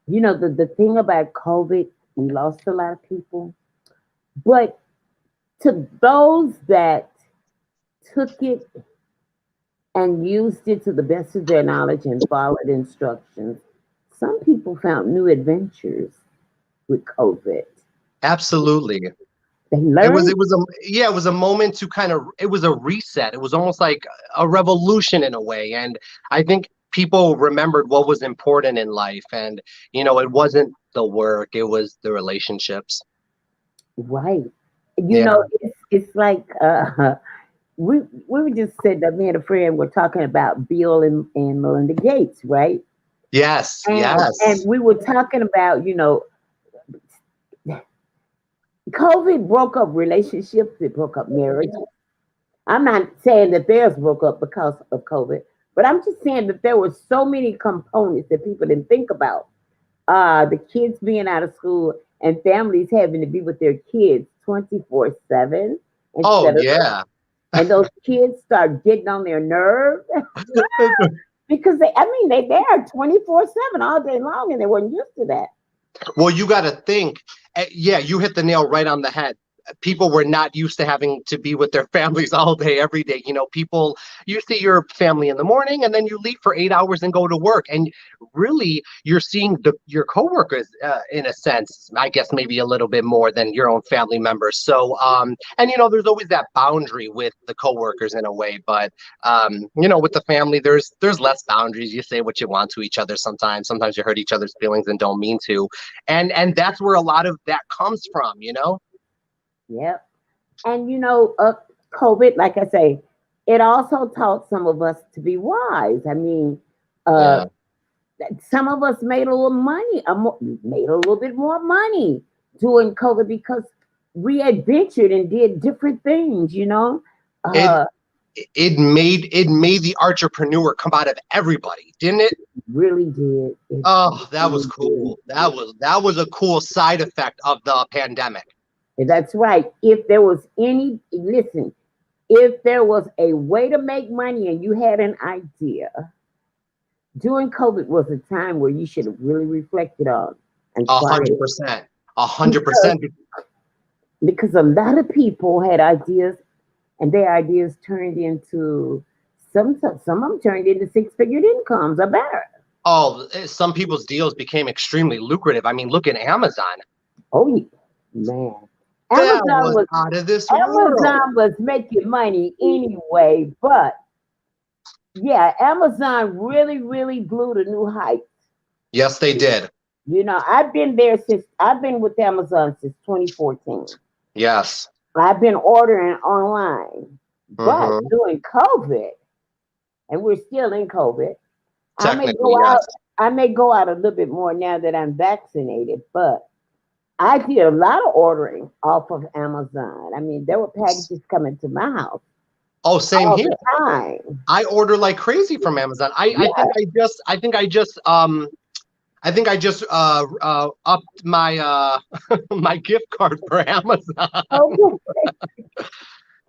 the thing about COVID, we lost a lot of people. But to those that took it and used it to the best of their knowledge and followed instructions, some people found new adventures with COVID. Absolutely. They It was learned. it was a yeah, it was a moment to kind of it was a reset. It was almost like a revolution in a way. And I think people remembered what was important in life. And it wasn't the work, it was the relationships. Right. Yeah. It's like we were just sitting up, me and a friend were talking about Bill and Melinda Gates, right? Yes, And yes. we were talking about, COVID broke up relationships, it broke up marriages. I'm not saying that theirs broke up because of COVID, but I'm just saying that there were so many components that people didn't think about. The kids being out of school and families having to be with their kids 24/7 Oh instead of, yeah. and those kids start getting on their nerves because they are 24/7 all day long and they weren't used to that. Well, you got to think. Yeah, you hit the nail right on the head. People were not used to having to be with their families all day, every day. People, you see your family in the morning and then you leave for 8 hours and go to work. And really, you're seeing your coworkers in a sense, I guess maybe a little bit more than your own family members. So, and there's always that boundary with the coworkers in a way. But, with the family, there's less boundaries. You say what you want to each other sometimes. Sometimes you hurt each other's feelings and don't mean to. And that's where a lot of that comes from. Yep. And COVID, like I say, it also taught some of us to be wise. I mean, uh, Yeah. some of us made a little money, made a little bit more money during COVID because we adventured and did different things. It Uh, it made the entrepreneur come out of everybody, didn't it? really did. It Oh, that was really did. cool. That was a cool side effect of the pandemic. And that's right. If there was listen, if there was a way to make money and you had an idea, during COVID was a time where you should have really reflected on and A tried hundred it percent. A hundred because percent. a lot of people had ideas and their ideas turned into some of them turned into six-figure incomes or better. Oh, some people's deals became extremely lucrative. I mean, look at Amazon. Oh yeah, man. That Amazon was was out of this world. Amazon was making money anyway, but yeah, Amazon really, really blew the new heights. Yes, they did. I've been with Amazon since 2014. Yes. I've been ordering online, but Hmm. during COVID, and we're still in COVID, I may Technically, go yes. out. I may go out a little bit more now that I'm vaccinated, but I did a lot of ordering off of Amazon. I mean, there were packages coming to my house Oh, same all here. the time. I order like crazy from Amazon. I Yeah. think I just upped my my gift card for Amazon. Okay.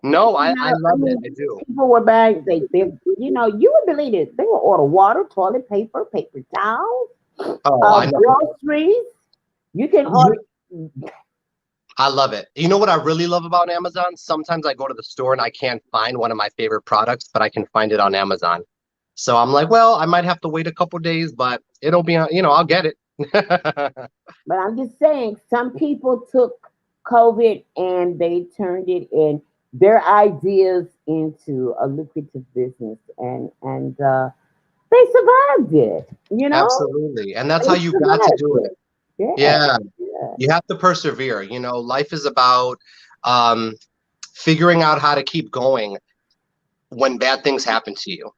No, I, You I know, I love it. mean, I do. people were buying. You would believe it. They would order water, toilet paper, paper towels, Oh, I know. groceries. You can order. I love it. You know what I really love about Amazon? Sometimes I go to the store and I can't find one of my favorite products, but I can find it on Amazon. So I'm like, well, I might have to wait a couple days, but it'll be, I'll get it. But I'm just saying, some people took COVID and they turned it in their ideas into a lucrative business, and they survived it. Absolutely. And that's They how you got to survived do it. it. Yeah, Yeah. yeah. You have to persevere. Life is about um, figuring out how to keep going when bad things happen to you.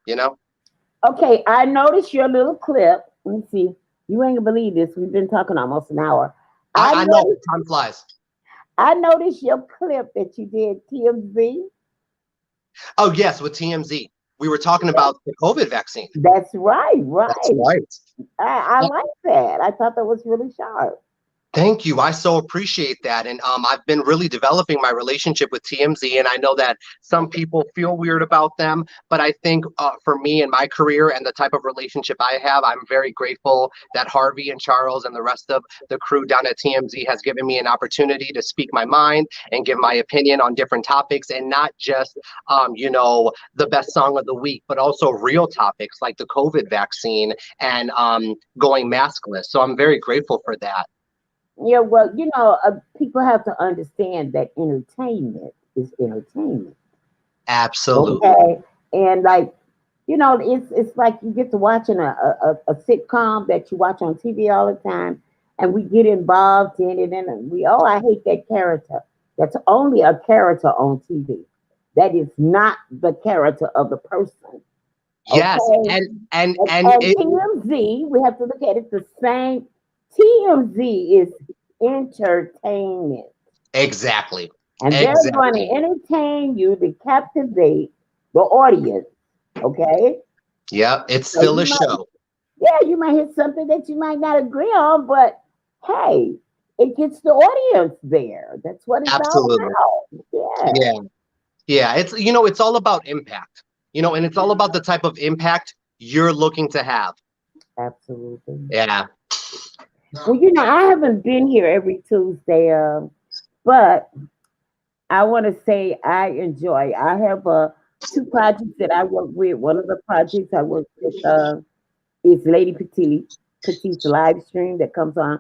Okay, I noticed your little clip. Let me see. You ain't gonna believe this. We've been talking almost an hour. I I know noticed, time flies. I noticed your clip that you did, TMZ. Oh yes, with TMZ, we were talking about the COVID vaccine. That's right, That's right. right. I like that. I thought that was really sharp. Thank you. I so appreciate that. And I've been really developing my relationship with TMZ. And I know that some people feel weird about them, but I think for me and my career and the type of relationship I have, I'm very grateful that Harvey and Charles and the rest of the crew down at TMZ has given me an opportunity to speak my mind and give my opinion on different topics, and not just, the best song of the week, but also real topics like the COVID vaccine and going maskless. So I'm very grateful for that. Yeah, well, people have to understand that entertainment is entertainment. Absolutely. Okay, and like, it's like you get to watching a sitcom that you watch on TV all the time, and we get involved in it, and I hate that character. That's only a character on TV. That is not the character of the person. Yes, Okay, and and it TMZ, we have to look at it the same. TMZ is entertainment, exactly, and they're going to exactly. entertain you to captivate the audience. Okay, Yep, it's so still a show. you might hit something that you might not agree on, but hey, it gets the audience there. That's what it's all Absolutely. about. Yeah, Yeah. Yeah, it's all about impact. And it's all about the type of impact you're looking to have. absolutely. Yeah. Well, I haven't been here every Tuesday, but I want to say I enjoy. I have two projects that I work with. One of the projects I work with is Lady Petite's live stream that comes on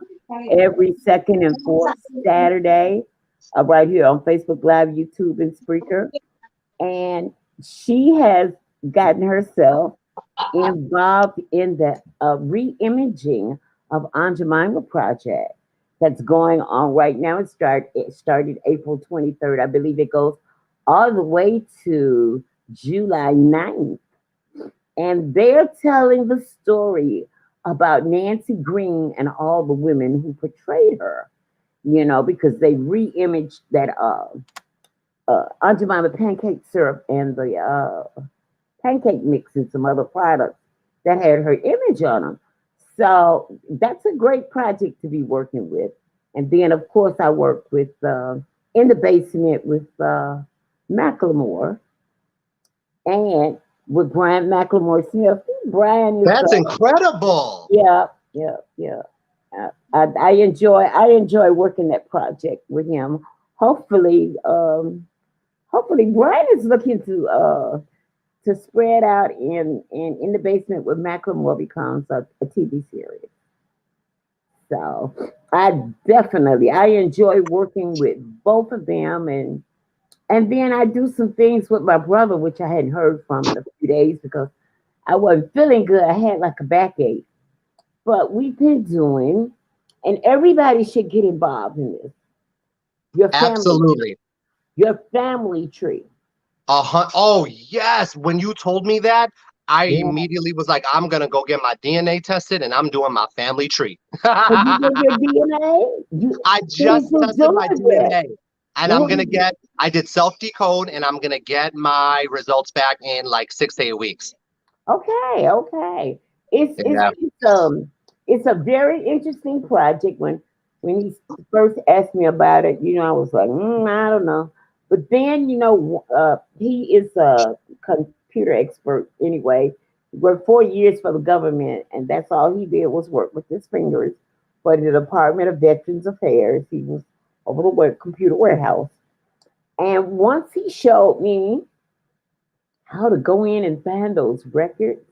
every second and fourth Saturday, right here on Facebook Live, YouTube, and Spreaker. And she has gotten herself involved in the re-imaging of Aunt Jemima project that's going on right now. It started April 23rd. I believe it goes all the way to July 9th. And they're telling the story about Nancy Green and all the women who portrayed her, because they re-imaged that Aunt Jemima pancake syrup and the pancake mix and some other products that had her image on them. So that's a great project to be working with. And then, of course, I work with in the basement with Macklemore and with Brian McLemore Smith. Brian is, That's incredible. yeah, yeah, yeah. I enjoy working that project with him. Hopefully, Brian is looking to spread out in the basement with Macklemore becomes a TV series. So I enjoy working with both of them, and then I do some things with my brother which I hadn't heard from in a few days because I wasn't feeling good. I had like a backache, but we've been doing, and everybody should get involved in this. Your family, Absolutely. your family tree. Oh yes. When you told me that, I Yeah. immediately was like, I'm gonna go get my DNA tested and I'm doing my family tree. So you did your DNA. You I finish just your tested my doing that. DNA and I did self decode and I'm gonna get my results back in like 6 to 8 weeks. Okay, okay. It's it's Yeah. it's um it's a very interesting project. When he first asked me about it, I was like, I don't know. But then, he is a computer expert anyway. He worked 4 years for the government, and that's all he did was work with his fingers for the Department of Veterans Affairs. He was over the computer warehouse. And once he showed me how to go in and find those records,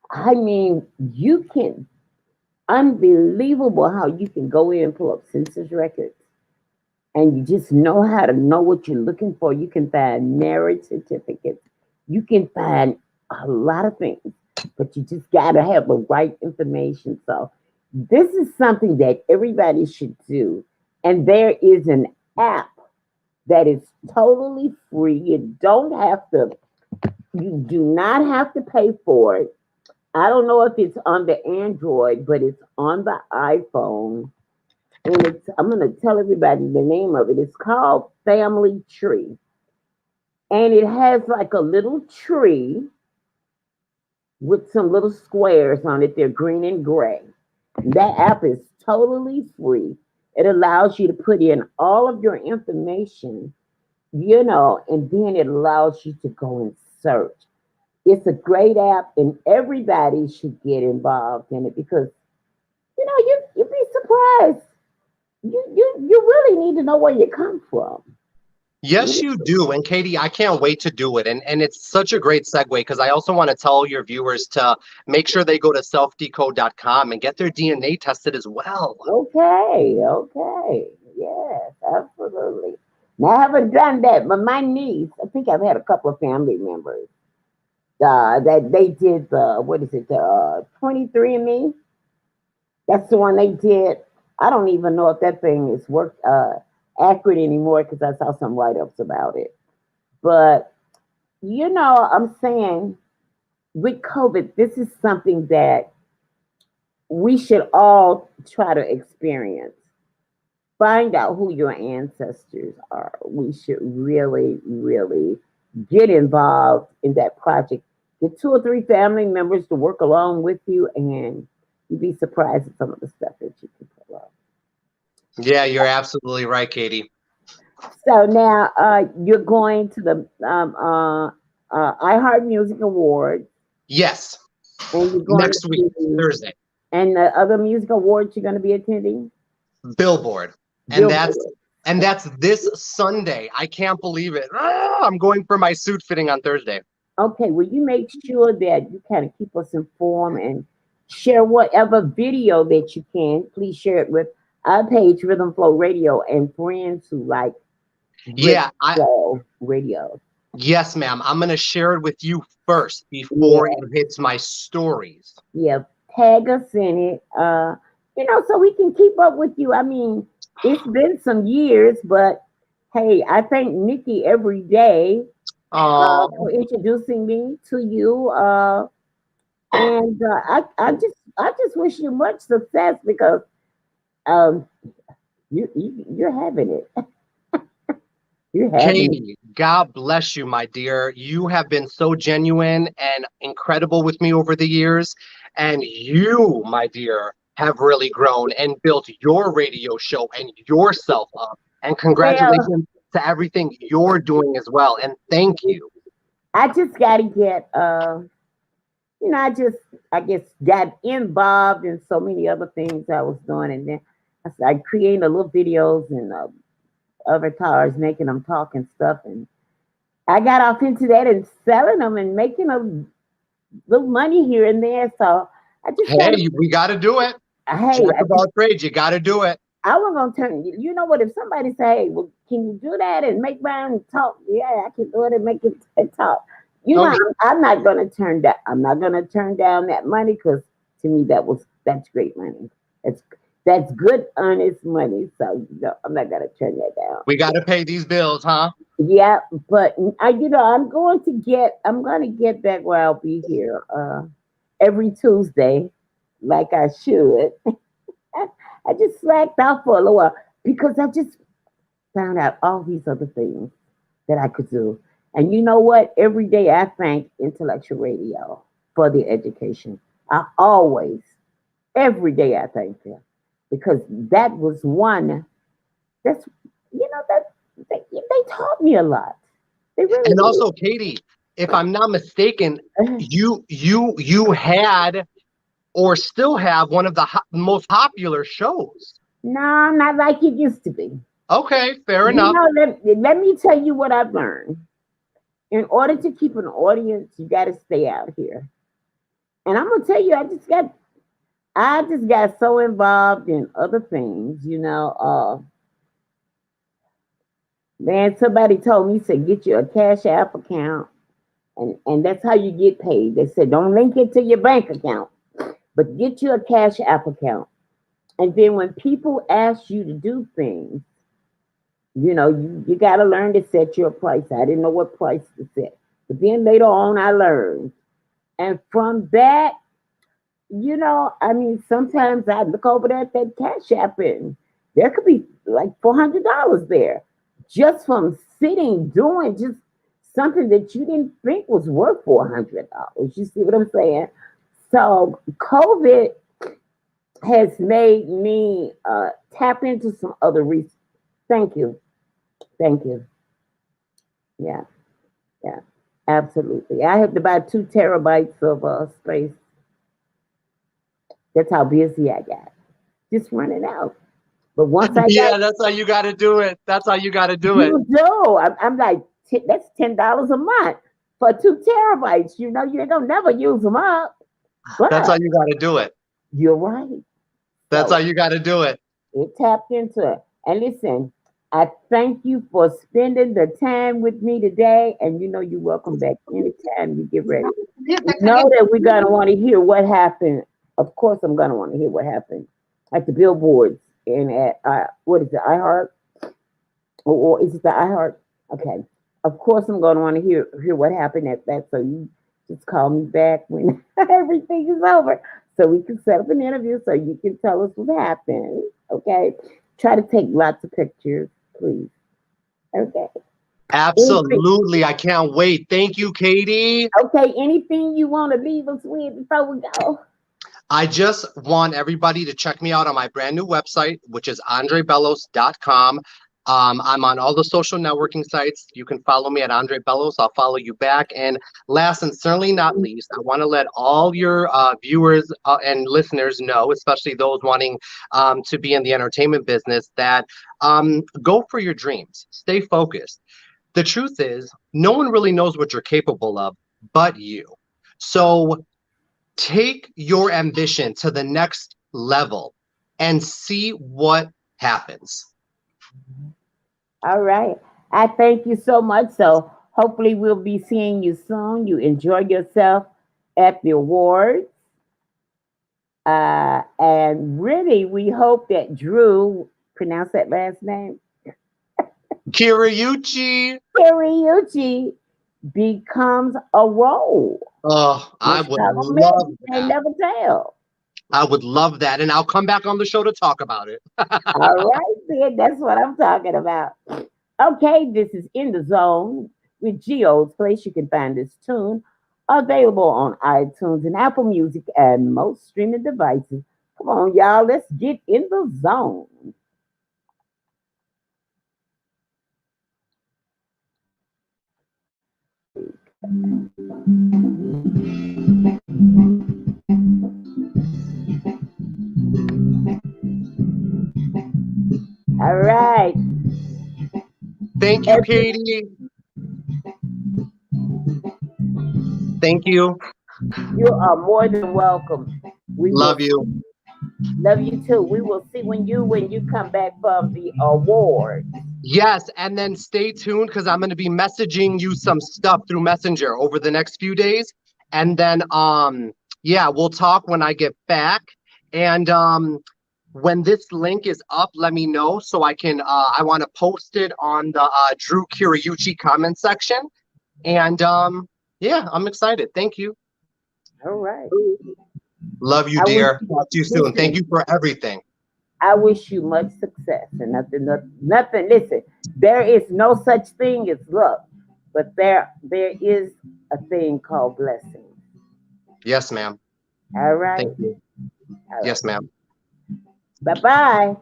I mean, you can unbelievable how you can go in and pull up census records and you just know how to know what you're looking for. You can find marriage certificates. You can find a lot of things, but you just got to have the right information. So this is something that everybody should do. And there is an app that is totally free. You do not have to pay for it. I don't know if it's on the Android, but it's on the iPhone. and I'm gonna tell everybody the name of it. It's called Family Tree, and it has like a little tree with some little squares on it. They're green and gray. That app is totally free. It allows you to put in all of your information, and then it allows you to go and search. It's a great app, and everybody should get involved in it because you'd be surprised. You really need to know where you come from. Yes, you do. And Katie, I can't wait to do it. And it's such a great segue because I also want to tell your viewers to make sure they go to selfdecode.com and get their DNA tested as well. Okay, yes, absolutely. Now I haven't done that, but my niece, I think I've had a couple of family members that they did the what is it, the 23andMe. That's the one they did. I don't even know if that thing is accurate anymore because I saw some write-ups about it. But I'm saying with COVID, this is something that we should all try to experience. Find out who your ancestors are. We should really, really get involved in that project. Get 2 or 3 family members to work along with you, and you'd be surprised at some of the stuff that you can pull off. Yeah, you're absolutely right, Katie. So now you're going to the iHeart Music Awards. Yes. And you're going next week, Thursday. And the other music awards you're going to be attending? Billboard. And that's this Sunday. I can't believe it. I'm going for my suit fitting on Thursday. Okay, well, you make sure that you kind of keep us informed and share whatever video that you can. Please share it with our page, Rhythm Flow Radio, and friends who like radio. Yes, ma'am. I'm going to share it with you first before it hits my stories. Yeah, tag us in it, so we can keep up with you. I mean, it's been some years, but hey, I thank Nikki every day for introducing me to you. And I just wish you much success because you're having it. Katie, God bless you, my dear. You have been so genuine and incredible with me over the years. And you, my dear, have really grown and built your radio show and yourself up. And congratulations to everything you're doing as well. And thank you. I just got to get, I guess got involved in so many other things I was doing. And then I started creating the little videos and avatars, making them talk and stuff. And I got off into that and selling them and making a little money here and there. So I just we got to do it. Hey, about trade, you got to do it. I was gonna turn. You know what? If somebody say, "Hey, well, can you do that and make mine talk?" Yeah, I can do it and make it talk. I'm not gonna turn that. I'm not gonna turn down that money because to me that's great money. That's good, honest money. So I'm not gonna turn that down. We got to pay these bills, huh? Yeah, but I'm gonna get back where I'll be here every Tuesday, like I should. I just slacked off for a little while because I just found out all these other things that I could do. And you know what? Every day I thank Intellectual Radio for the education. Every day I thank them because that was one. That's they taught me a lot. They really and did. Also, Katie, if I'm not mistaken, you had or still have one of the most popular shows. No, not like it used to be. Okay, fair enough. Let me tell you what I've learned. In order to keep an audience, you got to stay out here. And I'm gonna tell you, I just got so involved in other things, Man, somebody told me, said, get you a Cash App account, and that's how you get paid. They said, don't link it to your bank account, but get you a Cash App account. And then when people ask you to do things, you got to learn to set your price. I didn't know what price to set. But then later on, I learned. And from that, sometimes I look over there at that Cash App and There could be like $400 there just from sitting doing just something that you didn't think was worth $400. You see what I'm saying? So COVID has made me tap into some other reasons. Thank you. Thank you. Yeah, yeah, absolutely. I have to buy 2 terabytes of space. That's how busy I got. Just running out. But once I got, Yeah, that's how you got to do it. That's how you got to do it. you know, I'm like, that's $10 a month for 2 terabytes. You know, you ain't gonna never use them up. That's But how you got to do it. you're right. That's So how you got to do it. it tapped into it. And listen, I thank you for spending the time with me today. And you know, you're welcome back anytime you get ready. Know that we're gonna want to hear what happened. Of course, I'm gonna want to hear what happened at the billboards and at what is it, iHeart, or is it the iHeart? Okay. Of course, I'm gonna want to hear what happened at that. So you just call me back when everything is over, so we can set up an interview so you can tell us what happened. Okay. Try to take lots of pictures, please. Okay. Anything, Absolutely. I can't wait. Thank you, Katie. okay. Anything you want to leave us with before we go? I just want everybody to check me out on my brand new website, which is andrebellos.com. I'm on all the social networking sites. You can follow me at Andre Bellos. I'll follow you back. And last and certainly not least, I want to let all your viewers and listeners know, especially those wanting to be in the entertainment business, that go for your dreams. Stay focused. The truth is, no one really knows what you're capable of but you. So take your ambition to the next level and see what happens. All right. I thank you so much. So hopefully we'll be seeing you soon. You enjoy yourself at the awards. And really, we hope that Drew, pronounce that last name, Kiriyuchi. Kiriyuchi, becomes a role. Oh, I Let's would have a love message and that. never tell. I would love that. And I'll come back on the show to talk about it. All right, then that's what I'm talking about. Okay, this is In the Zone with Geo's Place. You can find this tune available on iTunes and Apple Music and most streaming devices. Come on, y'all, let's get in the zone. All right. Thank you, Katie. Thank you. You are more than welcome. We will Love you. love you too. We will see when you come back from the award. Yes, and then stay tuned because I'm going to be messaging you some stuff through Messenger over the next few days. And then yeah, we'll talk when I get back. And when this link is up, let me know so I can I want to post it on the Drew Kiriyuchi comment section. And yeah, I'm excited. Thank you. All right. Love you, I wish dear. Talk to you soon. Thank listen, you for everything. I wish you much success and nothing. Listen, there is no such thing as luck, but there is a thing called blessing. Yes, ma'am. All right. Thank you. All right. Yes, ma'am. Bye bye.